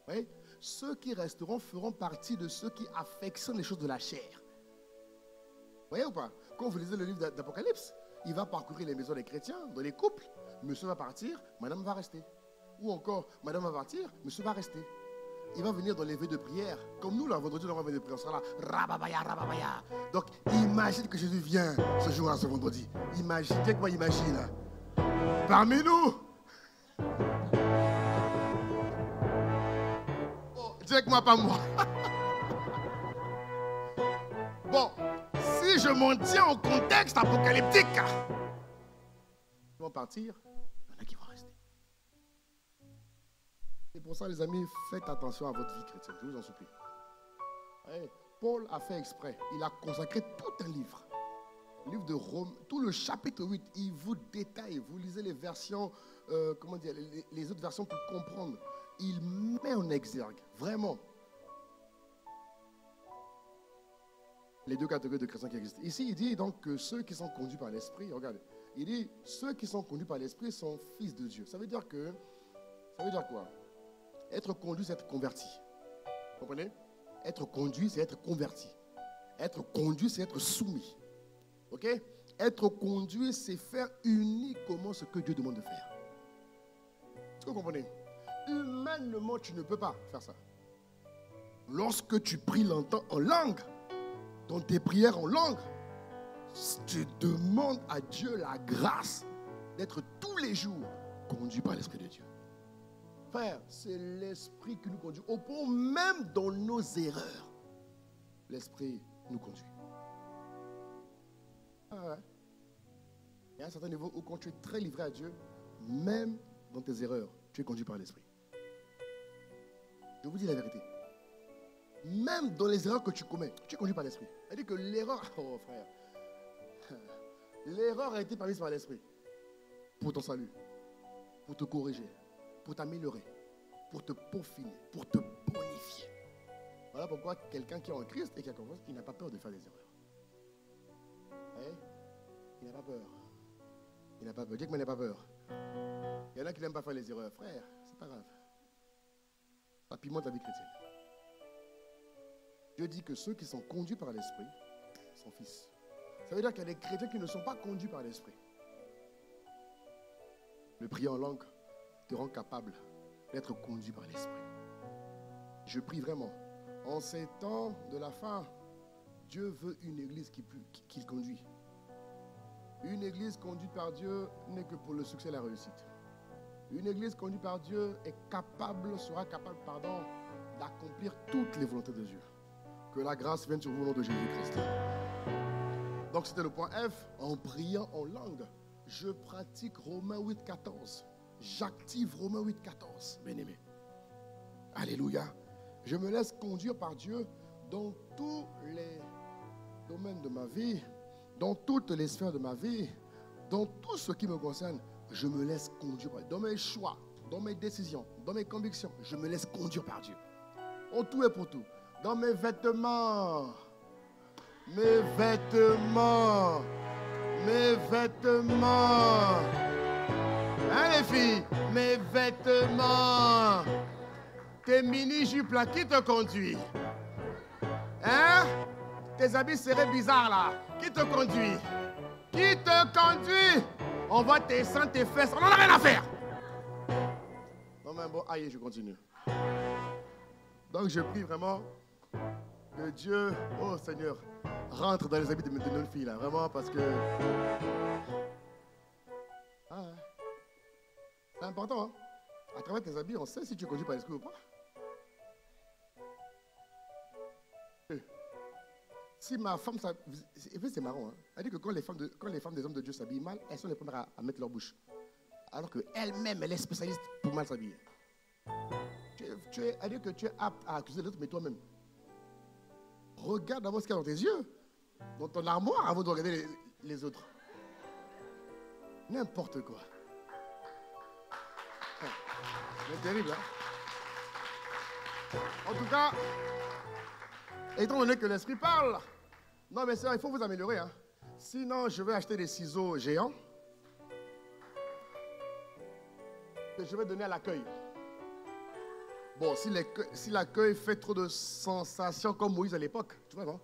Oui? Ceux qui resteront feront partie de ceux qui affectionnent les choses de la chair. Vous voyez ou pas? Quand vous lisez le livre d'Apocalypse, il va parcourir les maisons des chrétiens, dans les couples. Monsieur va partir, madame va rester. Ou encore, madame va partir, monsieur va rester. Il va venir dans les veilles de prière. Comme nous, là, vendredi, on va venir de prière. On sera là, rababaya, rababaya. Donc, imagine que Jésus vient ce jour-là, ce vendredi. Imagine, dis-moi, imagine. Parmi nous. Oh, dis-moi, pas moi. Bon, si je m'en tiens au contexte apocalyptique, ils vont partir, il y en a qui vont rester. C'est pour ça, les amis, faites attention à votre vie chrétienne, je vous en supplie. Ouais, Paul a fait exprès, il a consacré tout un livre. Le livre de Rome, tout le chapitre 8, il vous détaille, vous lisez les versions, les autres versions pour comprendre. Il met en exergue, vraiment, les deux catégories de chrétiens qui existent. Ici, il dit donc que ceux qui sont conduits par l'Esprit, regardez, il dit, ceux qui sont conduits par l'Esprit sont fils de Dieu. Ça veut dire quoi? Être conduit, c'est être converti. Vous comprenez? Être conduit, c'est être converti. Être conduit, c'est être soumis. Ok? Être conduit, c'est faire uniquement ce que Dieu demande de faire. Est-ce que vous comprenez? Humainement, tu ne peux pas faire ça. Lorsque tu pries longtemps en langue, dans tes prières en langue, tu demandes à Dieu la grâce d'être tous les jours conduit par l'Esprit de Dieu. Frère, c'est l'Esprit qui nous conduit. Au point même dans nos erreurs, l'Esprit nous conduit. Ah ouais. Il y a un certain niveau où quand tu es très livré à Dieu, même dans tes erreurs, tu es conduit par l'Esprit. Je vous dis la vérité. Même dans les erreurs que tu commets, tu es conduit par l'Esprit. C'est-à-dire que l'erreur, oh frère, l'erreur a été permise par l'Esprit pour ton salut, pour te corriger, pour t'améliorer, pour te peaufiner, pour te bonifier. Voilà pourquoi quelqu'un qui est en Christ et qui a confiance, il n'a pas peur de faire des erreurs. Hein? Il n'a pas peur. Il n'a pas peur. Dis que il n'a pas peur. Il y en a qui n'aiment pas faire les erreurs. Frère, c'est pas grave. Ça pimente ta vie chrétienne. Dieu dit que ceux qui sont conduits par l'Esprit sont fils. Ça veut dire qu'il y a des chrétiens qui ne sont pas conduits par l'Esprit. Le prier en langue te rend capable d'être conduit par l'Esprit. Je prie vraiment. En ces temps de la fin, Dieu veut une église qui conduit. Une église conduite par Dieu n'est que pour le succès et la réussite. Une église conduite par Dieu sera capable, d'accomplir toutes les volontés de Dieu. Que la grâce vienne sur vous au nom de Jésus-Christ. Donc c'était le point F. En priant en langue, je pratique Romains 8,14. J'active Romains 8,14. Bien-aimé. Alléluia. Je me laisse conduire par Dieu dans tous les domaines de ma vie, dans toutes les sphères de ma vie, dans tout ce qui me concerne. Je me laisse conduire par Dieu. Dans mes choix, dans mes décisions, dans mes convictions, je me laisse conduire par Dieu. En tout et pour tout. Dans mes vêtements, mes vêtements, mes vêtements. Hein les filles? Mes vêtements. Tes mini-jupes là, qui te conduit? Hein? Tes habits seraient bizarres là. Qui te conduit? Qui te conduit? On voit tes seins, tes fesses. On n'en a rien à faire. Non mais bon, aïe, je continue. Donc je prie vraiment que Dieu, oh Seigneur, rentre dans les habits de nos filles là. Vraiment parce que... Ah, c'est important, hein? À travers tes habits, on sait si tu conduis par l'Esprit ou pas. Si ma femme, c'est marrant, hein? Elle dit que quand les femmes des hommes de Dieu s'habillent mal, elles sont les premières à mettre leur bouche. Alors qu'elle-même, elle est spécialiste pour mal s'habiller. Elle dit que tu es apte à accuser l'autre, mais toi-même. Regarde d'abord ce qu'il y a dans tes yeux, dans ton armoire, avant de regarder les autres. N'importe quoi. C'est terrible, hein? En tout cas, étant donné que l'Esprit parle, non mais sœur, il faut vous améliorer, hein. Sinon, je vais acheter des ciseaux géants que je vais donner à l'accueil. Bon, si l'accueil fait trop de sensations comme Moïse à l'époque, tu vois, non?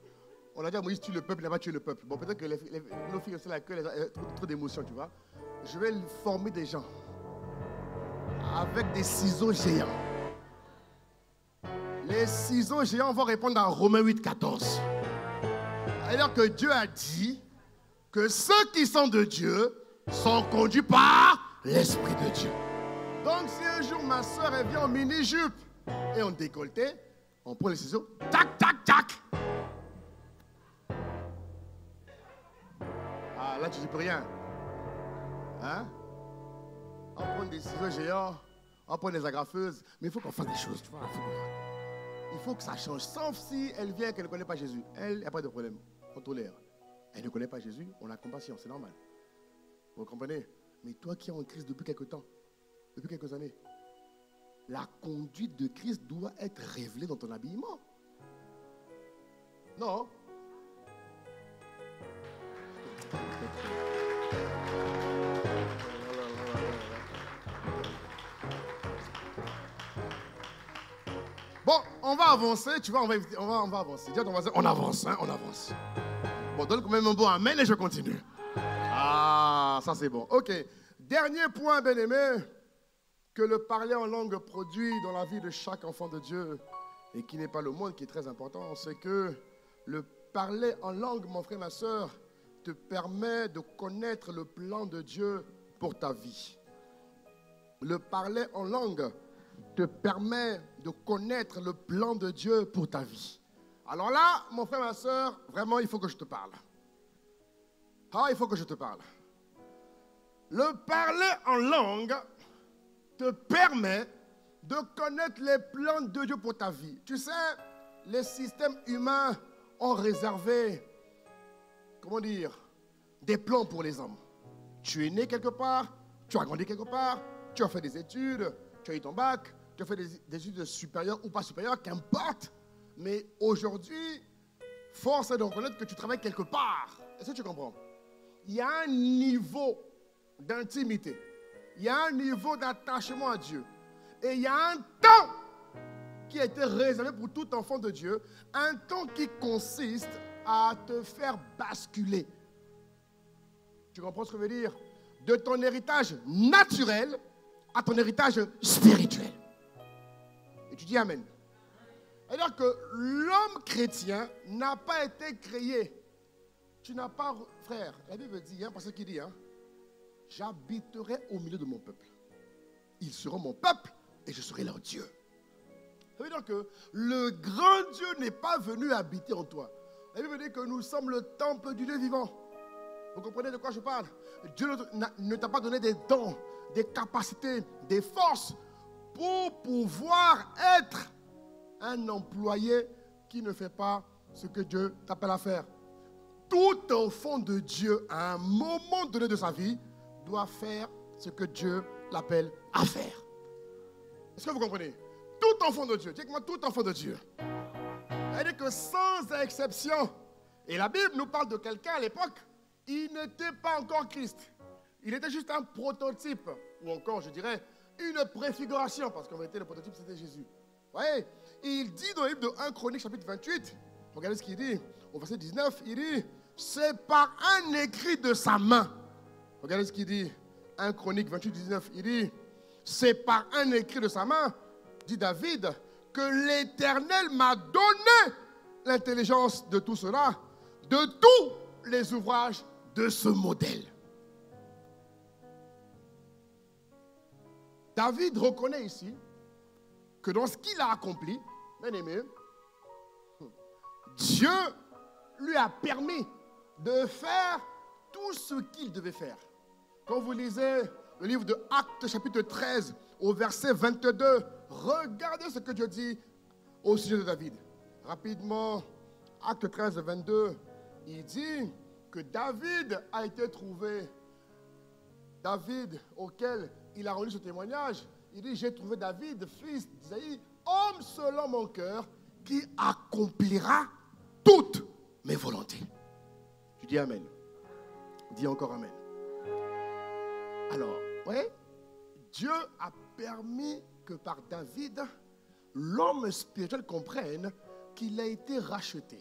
On a dit à Moïse, tue le peuple, il n'a pas tué le peuple. Bon, peut-être que nos filles aussi, l'accueil, elles ont trop d'émotions, tu vois. Je vais former des gens avec des ciseaux géants. Les ciseaux géants vont répondre à Romains 8,14. Alors que Dieu a dit que ceux qui sont de Dieu sont conduits par l'Esprit de Dieu. Donc si un jour ma soeur elle vient en mini-jupe et en décolleté, on prend les ciseaux, tac, tac, tac. Ah là tu dis plus rien. Hein? On prend des ciseaux géants, on prend des agrafeuses, mais il faut qu'on fasse des choses, tu vois. Il faut que ça change, sauf si elle vient et qu'elle ne connaît pas Jésus. Elle, il n'y a pas de problème, on tolère. Elle ne connaît pas Jésus, on a compassion, c'est normal. Vous comprenez? Mais toi qui es en Christ depuis quelque temps, depuis quelques années, la conduite de Christ doit être révélée dans ton habillement. Non? On va avancer, tu vois, on va avancer. Dis à ton voisin, on avance, hein, on avance. Bon, donne quand même un bon amen et je continue. Ah, ça c'est bon. Ok. Dernier point, bien-aimé, que le parler en langue produit dans la vie de chaque enfant de Dieu, et qui n'est pas le monde, qui est très important, c'est que le parler en langue, mon frère, ma soeur, te permet de connaître le plan de Dieu pour ta vie. Le parler en langue te permet de connaître le plan de Dieu pour ta vie. Alors là, mon frère, ma soeur, vraiment, il faut que je te parle. Ah, il faut que je te parle. Le parler en langue te permet de connaître les plans de Dieu pour ta vie. Tu sais, les systèmes humains ont réservé, comment dire, des plans pour les hommes. Tu es né quelque part, tu as grandi quelque part, tu as fait des études, tu as eu ton bac, tu as fait des études supérieures ou pas supérieures, qu'importe. Mais aujourd'hui, force est de reconnaître que tu travailles quelque part. Est-ce que tu comprends? Il y a un niveau d'intimité. Il y a un niveau d'attachement à Dieu. Et il y a un temps qui a été réservé pour tout enfant de Dieu. Un temps qui consiste à te faire basculer. Tu comprends ce que je veux dire? De ton héritage naturel à ton héritage spirituel. Et tu dis Amen. C'est-à-dire que l'homme chrétien n'a pas été créé. Tu n'as pas, frère, la Bible dit, parce qu'il dit, j'habiterai au milieu de mon peuple. Ils seront mon peuple et je serai leur Dieu. Ça veut dire que le grand Dieu n'est pas venu habiter en toi. La Bible dit que nous sommes le temple du Dieu vivant. Vous comprenez de quoi je parle? Dieu ne t'a pas donné des dons, des capacités, des forces pour pouvoir être un employé qui ne fait pas ce que Dieu t'appelle à faire. Tout enfant de Dieu, à un moment donné de sa vie, doit faire ce que Dieu l'appelle à faire. Est-ce que vous comprenez? Tout enfant de Dieu, dites-moi tout enfant de Dieu. C'est-à-dire que sans exception, et la Bible nous parle de quelqu'un à l'époque, il n'était pas encore Christ. Il était juste un prototype, ou encore, je dirais, une préfiguration, parce qu'en vérité, le prototype, c'était Jésus. Vous voyez? Il dit dans le livre de 1 Chronique, chapitre 28, regardez ce qu'il dit, au verset 19, il dit, c'est par un écrit de sa main. Regardez ce qu'il dit, 1 Chronique 28, 19, il dit, c'est par un écrit de sa main, dit David, que l'Éternel m'a donné l'intelligence de tout cela, de tous les ouvrages de ce modèle. David reconnaît ici que dans ce qu'il a accompli, bien aimé, Dieu lui a permis de faire tout ce qu'il devait faire. Quand vous lisez le livre de Actes chapitre 13 au verset 22, regardez ce que Dieu dit au sujet de David. Rapidement, Actes 13, 22, il dit que David a été trouvé. David auquel il a rendu ce témoignage, il dit, j'ai trouvé David, fils d'Isaïe, homme selon mon cœur, qui accomplira toutes mes volontés. Tu dis Amen. Dis encore Amen. Alors, oui, Dieu a permis que par David, l'homme spirituel comprenne qu'il a été racheté,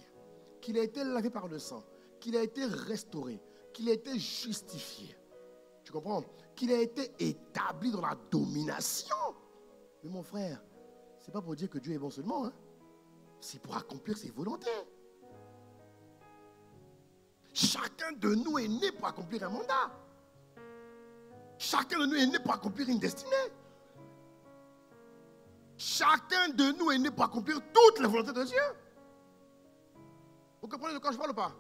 qu'il a été lavé par le sang, qu'il a été restauré, qu'il a été justifié. Tu comprends? Qu'il a été établi dans la domination. Mais mon frère, ce n'est pas pour dire que Dieu est bon seulement, hein? C'est pour accomplir ses volontés. Chacun de nous est né pour accomplir un mandat. Chacun de nous est né pour accomplir une destinée. Chacun de nous est né pour accomplir toutes les volontés de Dieu. Vous comprenez de quoi je parle ou pas?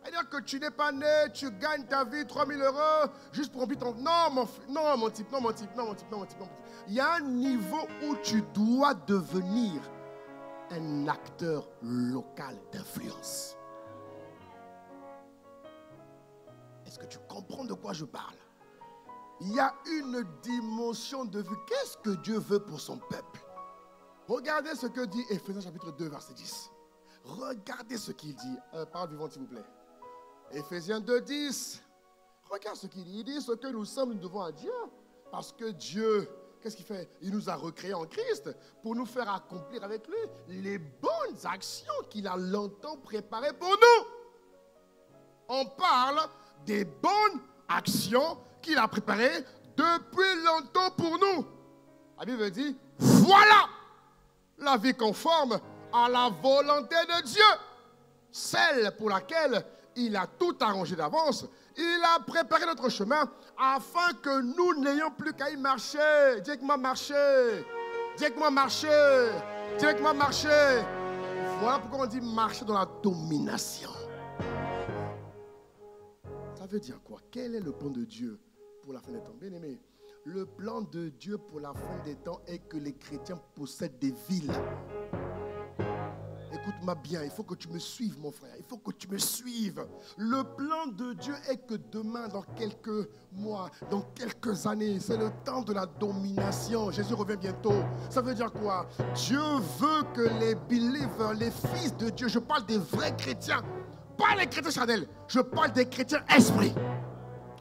C'est-à-dire que tu n'es pas né, tu gagnes ta vie, 3 000 € juste pour remplir ton... Non, mon type. Il y a un niveau où tu dois devenir un acteur local d'influence. Est-ce que tu comprends de quoi je parle? Il y a une dimension de vie. Qu'est-ce que Dieu veut pour son peuple? Regardez ce que dit Éphésiens chapitre 2, verset 10. Regardez ce qu'il dit. Parole vivante, s'il vous plaît. Éphésiens 2, 10. Regarde ce qu'il dit. Il dit ce que nous sommes, nous devons à Dieu. Parce que Dieu qu'est-ce qu'il fait? Il nous a recréés en Christ pour nous faire accomplir avec lui les bonnes actions qu'il a longtemps préparées pour nous. On parle des bonnes actions qu'il a préparées depuis longtemps pour nous. La Bible dit, voilà la vie conforme à la volonté de Dieu, celle pour laquelle il a tout arrangé d'avance. Il a préparé notre chemin afin que nous n'ayons plus qu'à y marcher. Dis avec moi marcher. Dis avec moi marcher. Dis avec moi marcher. Voilà pourquoi on dit marcher dans la domination. Ça veut dire quoi? Quel est le plan de Dieu pour la fin des temps? Bien aimé, le plan de Dieu pour la fin des temps est que les chrétiens possèdent des villes. Écoute-moi bien, il faut que tu me suives, mon frère. Il faut que tu me suives. Le plan de Dieu est que demain, dans quelques mois, dans quelques années, c'est le temps de la domination. Jésus revient bientôt. Ça veut dire quoi? Dieu veut que les believers, les fils de Dieu, je parle des vrais chrétiens, pas les chrétiens charnels, je parle des chrétiens esprits.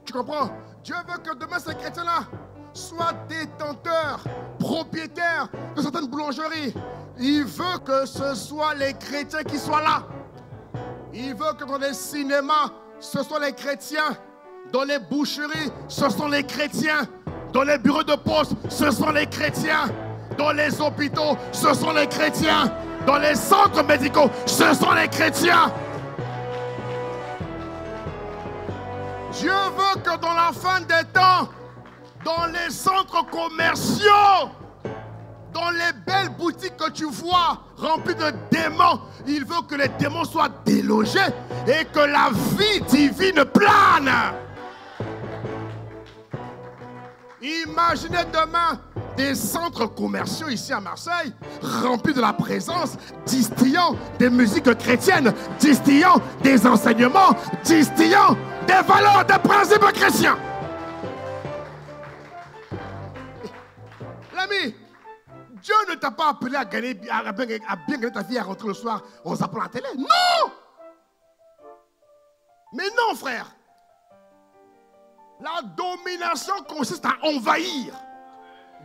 Tu comprends? Dieu veut que demain, ces chrétiens-là soient détenteurs, propriétaires de certaines boulangeries. Il veut que ce soit les chrétiens qui soient là. Il veut que dans les cinémas, ce soit les chrétiens. Dans les boucheries, ce sont les chrétiens. Dans les bureaux de poste, ce sont les chrétiens. Dans les hôpitaux, ce sont les chrétiens. Dans les centres médicaux, ce sont les chrétiens. Dieu veut que dans la fin des temps, dans les centres commerciaux, dans les belles boutiques que tu vois remplies de démons, il veut que les démons soient délogés et que la vie divine plane. Imaginez demain des centres commerciaux ici à Marseille remplis de la présence, distillant des musiques chrétiennes, distillant des enseignements, distillant des valeurs, des principes chrétiens. L'ami, Dieu ne t'a pas appelé à bien gagner ta vie, à rentrer le soir en zappant la télé. Non! Mais non, frère. La domination consiste à envahir.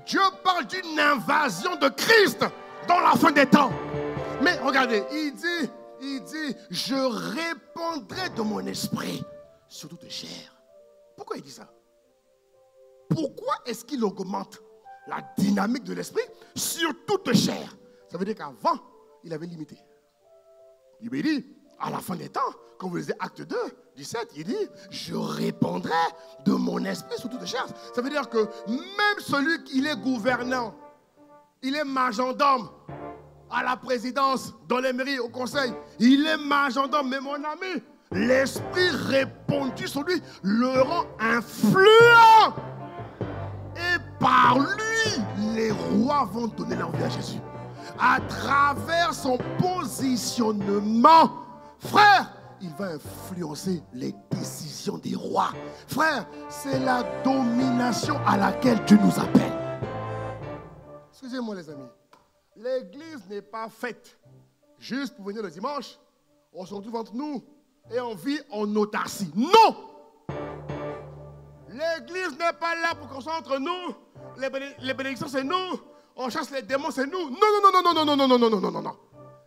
Dieu parle d'une invasion de Christ dans la fin des temps. Mais regardez, il dit, je répandrai de mon esprit sur toute chair. Pourquoi il dit ça? Pourquoi est-ce qu'il augmente la dynamique de l'esprit sur toute chair? Ça veut dire qu'avant, il avait limité. Il dit, à la fin des temps, quand vous lisez Acte 2, 17, il dit, je répandrai de mon esprit sur toute chair. Ça veut dire que même celui qui est gouvernant, il est majordome à la présidence, dans les mairies, au conseil, il est majordome, mais mon ami, l'esprit répandu sur lui le rend influent. Et par lui, les rois vont donner leur vie à Jésus. À travers son positionnement, frère, il va influencer les décisions des rois. Frère, c'est la domination à laquelle Dieu nous appelle. Excusez-moi les amis, l'église n'est pas faite juste pour venir le dimanche, on se retrouve entre nous et on vit en autarcie. Non! L'église n'est pas là pour qu'on soit entre nous. Les bénédictions, c'est nous. On chasse les démons, c'est nous. Non, non, non, non, non, non, non, non, non, non, non, non, non.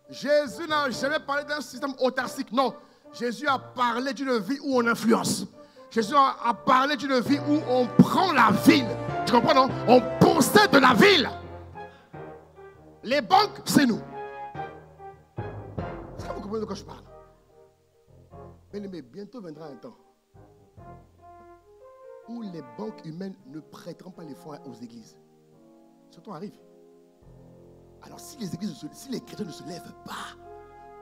Jésus n'a jamais parlé d'un système autarcique. Non. Jésus a parlé d'une vie où on influence. Jésus a parlé d'une vie où on prend la ville. Tu comprends, non? On possède la ville. Les banques, c'est nous. Est-ce que vous comprenez de quoi je parle? Bien-aimé, bientôt viendra un temps où les banques humaines ne prêteront pas les fonds aux églises. Ce temps arrive. Alors si les chrétiens ne se lèvent pas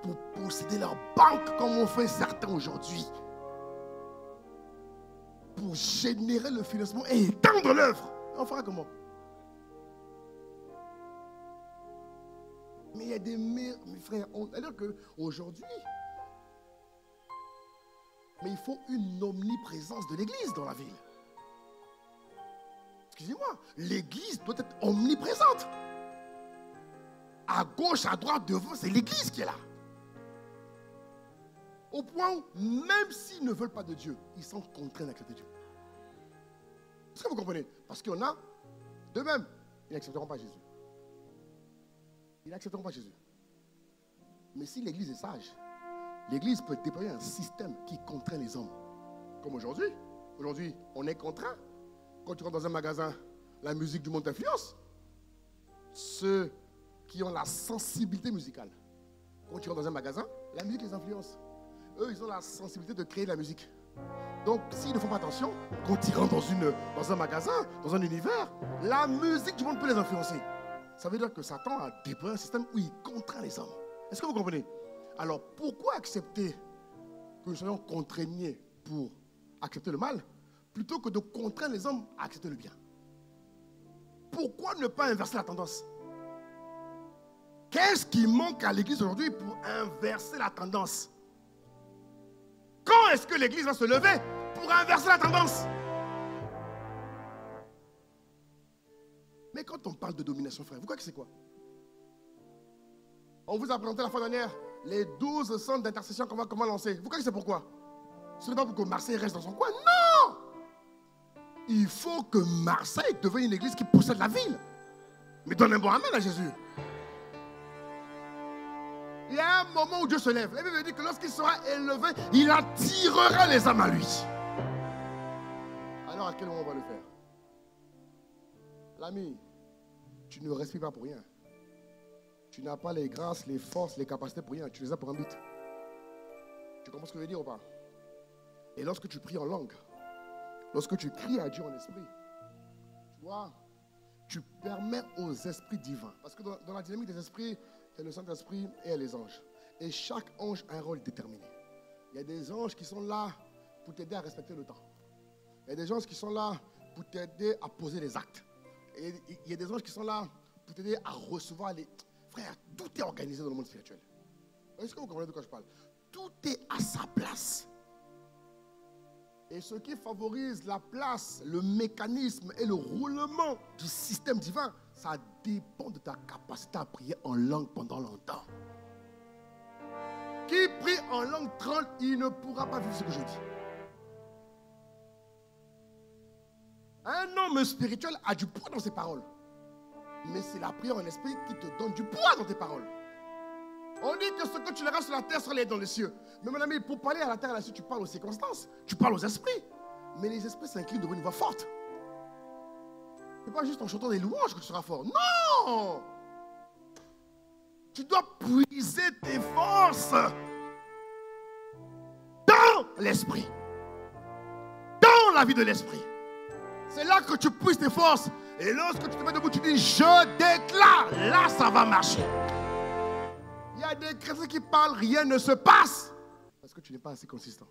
pour posséder leur banque comme on fait certains aujourd'hui, pour générer le financement et étendre l'œuvre, on fera comment? Mais il y a des mes frères, alors qu'aujourd'hui, mais il faut une omniprésence de l'église dans la ville. Excusez-moi, l'église doit être omniprésente. À gauche, à droite, devant, c'est l'église qui est là. Au point où, même s'ils ne veulent pas de Dieu, ils sont contraints d'accepter Dieu. Est-ce que vous comprenez? Parce qu'on a De même, ils n'accepteront pas Jésus. Ils n'accepteront pas Jésus. Mais si l'Église est sage, l'Église peut déployer un système qui contraint les hommes. Comme aujourd'hui. Aujourd'hui, on est contraint. Quand tu rentres dans un magasin, la musique du monde t'influence. Ceux qui ont la sensibilité musicale. Quand tu rentres dans un magasin, la musique les influence. Eux, ils ont la sensibilité de créer de la musique. Donc, s'ils ne font pas attention, quand ils rentrent dans un magasin, dans un univers, la musique du monde peut les influencer. Ça veut dire que Satan a déployé un système où il contraint les hommes. Est-ce que vous comprenez? Alors, pourquoi accepter que nous soyons contraignés pour accepter le mal, plutôt que de contraindre les hommes à accepter le bien? Pourquoi ne pas inverser la tendance? Qu'est-ce qui manque à l'Église aujourd'hui pour inverser la tendance? Quand est-ce que l'Église va se lever pour inverser la tendance? Mais quand on parle de domination, frère, vous croyez que c'est quoi? On vous a présenté la fois dernière les 12 centres d'intercession comment lancer. Vous croyez que c'est pourquoi? Ce n'est pas pour que Marseille reste dans son coin. Non! Il faut que Marseille devienne une église qui possède la ville. Mais donne un bon amen à Jésus. Il y a un moment où Dieu se lève. La Bible dit que lorsqu'il sera élevé, il attirera les âmes à lui. Alors à quel moment on va le faire? L'ami, tu ne respires pas pour rien. Tu n'as pas les grâces, les forces, les capacités pour rien. Tu les as pour un but. Tu comprends ce que je veux dire ou pas? Et lorsque tu pries en langue, lorsque tu cries à Dieu en esprit, tu vois, tu permets aux esprits divins. Parce que dans la dynamique des esprits, il y a le Saint-Esprit et il y a les anges. Et chaque ange a un rôle déterminé. Il y a des anges qui sont là pour t'aider à respecter le temps. Il y a des anges qui sont là pour t'aider à poser les actes. Et il y a des anges qui sont là pour t'aider à recevoir les... Frère, tout est organisé dans le monde spirituel. Est-ce que vous comprenez de quoi je parle? Tout est à sa place. Et ce qui favorise la place, le mécanisme et le roulement du système divin, ça dépend de ta capacité à prier en langue pendant longtemps. Qui prie en langue 30, il ne pourra pas vivre ce que je dis. Un homme spirituel a du poids dans ses paroles. Mais c'est la prière en esprit qui te donne du poids dans tes paroles. On dit que ce que tu verras sur la terre sera dans les cieux. Mais mon ami, pour parler à la terre et à la cieux, tu parles aux circonstances, tu parles aux esprits. Mais les esprits s'inclinent devant une voix forte. Ce n'est pas juste en chantant des louanges que tu seras fort. Non! Tu dois puiser tes forces dans l'esprit. Dans la vie de l'esprit. C'est là que tu puises tes forces. Et lorsque tu te mets debout, tu dis, je déclare. Là, ça va marcher. Il y a des chrétiens qui parlent, rien ne se passe. Parce que tu n'es pas assez consistant.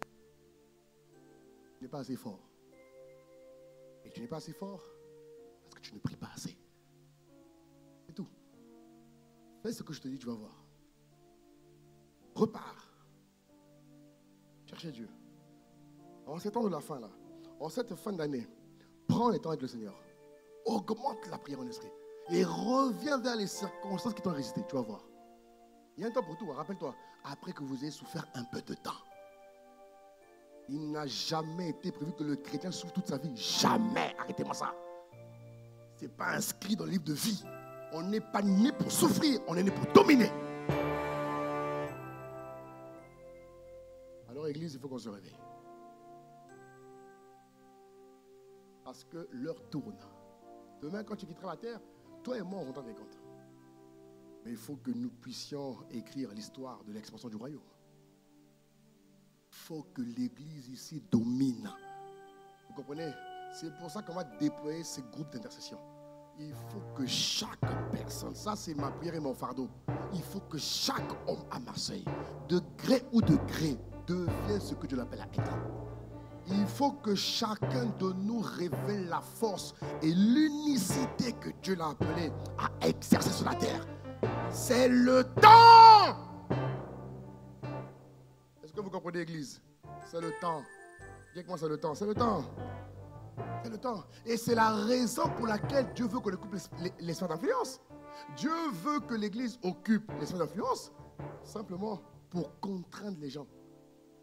Tu n'es pas assez fort. Et tu n'es pas assez fort parce que tu ne pries pas assez. C'est tout. Fais ce que je te dis, tu vas voir. Repars. Cherchez Dieu. En ces temps de la fin là, en cette fin d'année, prends les temps avec le Seigneur. Augmente la prière en esprit. Et reviens vers les circonstances qui t'ont résisté. Tu vas voir. Il y a un temps pour tout. Rappelle-toi, après que vous ayez souffert un peu de temps. Il n'a jamais été prévu que le chrétien souffre toute sa vie. Jamais. Arrêtez-moi ça. Ce n'est pas inscrit dans le livre de vie. On n'est pas né pour souffrir. On est né pour dominer. Alors, Église, il faut qu'on se réveille. Parce que l'heure tourne. Demain, quand tu quitteras la terre, toi et moi, on rendra des comptes. Mais il faut que nous puissions écrire l'histoire de l'expansion du royaume. Il faut que l'Église ici domine. Vous comprenez? C'est pour ça qu'on va déployer ces groupes d'intercession. Il faut que chaque personne, ça c'est ma prière et mon fardeau, il faut que chaque homme à Marseille, de gré ou de gré, devienne ce que Dieu l'appelle à être. Il faut que chacun de nous révèle la force et l'unicité que Dieu l'a appelé à exercer sur la terre. C'est le temps. Est-ce que vous comprenez, Église? C'est le temps. Dites-moi, c'est le temps. C'est le temps. C'est le temps. Et c'est la raison pour laquelle Dieu veut qu'on occupe les sphères d'influence. Dieu veut que l'Église occupe les sphères d'influence simplement pour contraindre les gens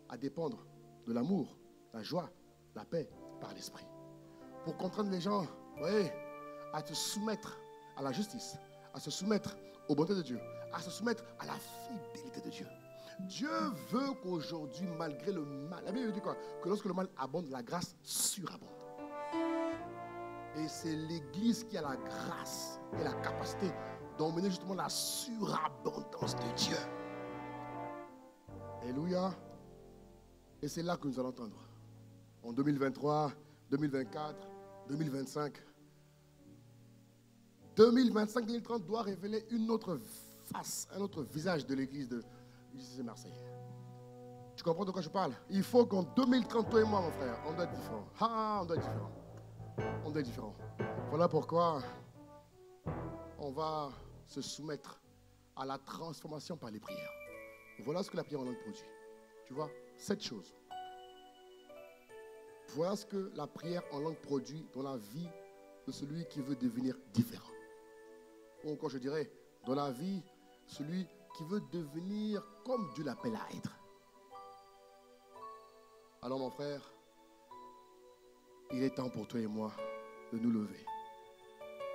à dépendre de l'amour, la joie, la paix par l'esprit. Pour contraindre les gens, oui, à te soumettre à la justice, à se soumettre aux bontés de Dieu, à se soumettre à la fidélité de Dieu. Dieu veut qu'aujourd'hui, malgré le mal, la Bible dit quoi? Que lorsque le mal abonde, la grâce surabonde. Et c'est l'Église qui a la grâce et la capacité d'emmener justement la surabondance de Dieu. Alléluia. Et c'est là que nous allons entendre. En 2023, 2024, 2025. 2025, 2030 doit révéler une autre face, un autre visage de l'Église de Marseille. Tu comprends de quoi je parle? Il faut qu'en 2030, toi et moi, mon frère, on doit être différents. Ah, on doit être différents. On doit être différents. Voilà pourquoi on va se soumettre à la transformation par les prières. Voilà ce que la prière en langue produit. Tu vois, 7 choses. Voilà ce que la prière en langue produit dans la vie de celui qui veut devenir différent. Ou encore, je dirais, dans la vie de celui qui veut devenir comme Dieu l'appelle à être. Alors, mon frère, il est temps pour toi et moi de nous lever.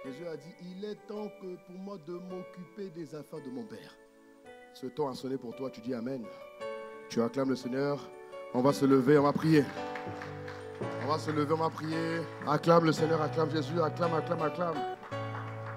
Jésus a dit, il est temps que pour moi de m'occuper des affaires de mon Père. Ce temps a sonné pour toi, tu dis Amen. Tu acclames le Seigneur. On va se lever, on va prier. On va se lever, on va prier. Acclame le Seigneur, acclame Jésus, acclame, acclame, acclame.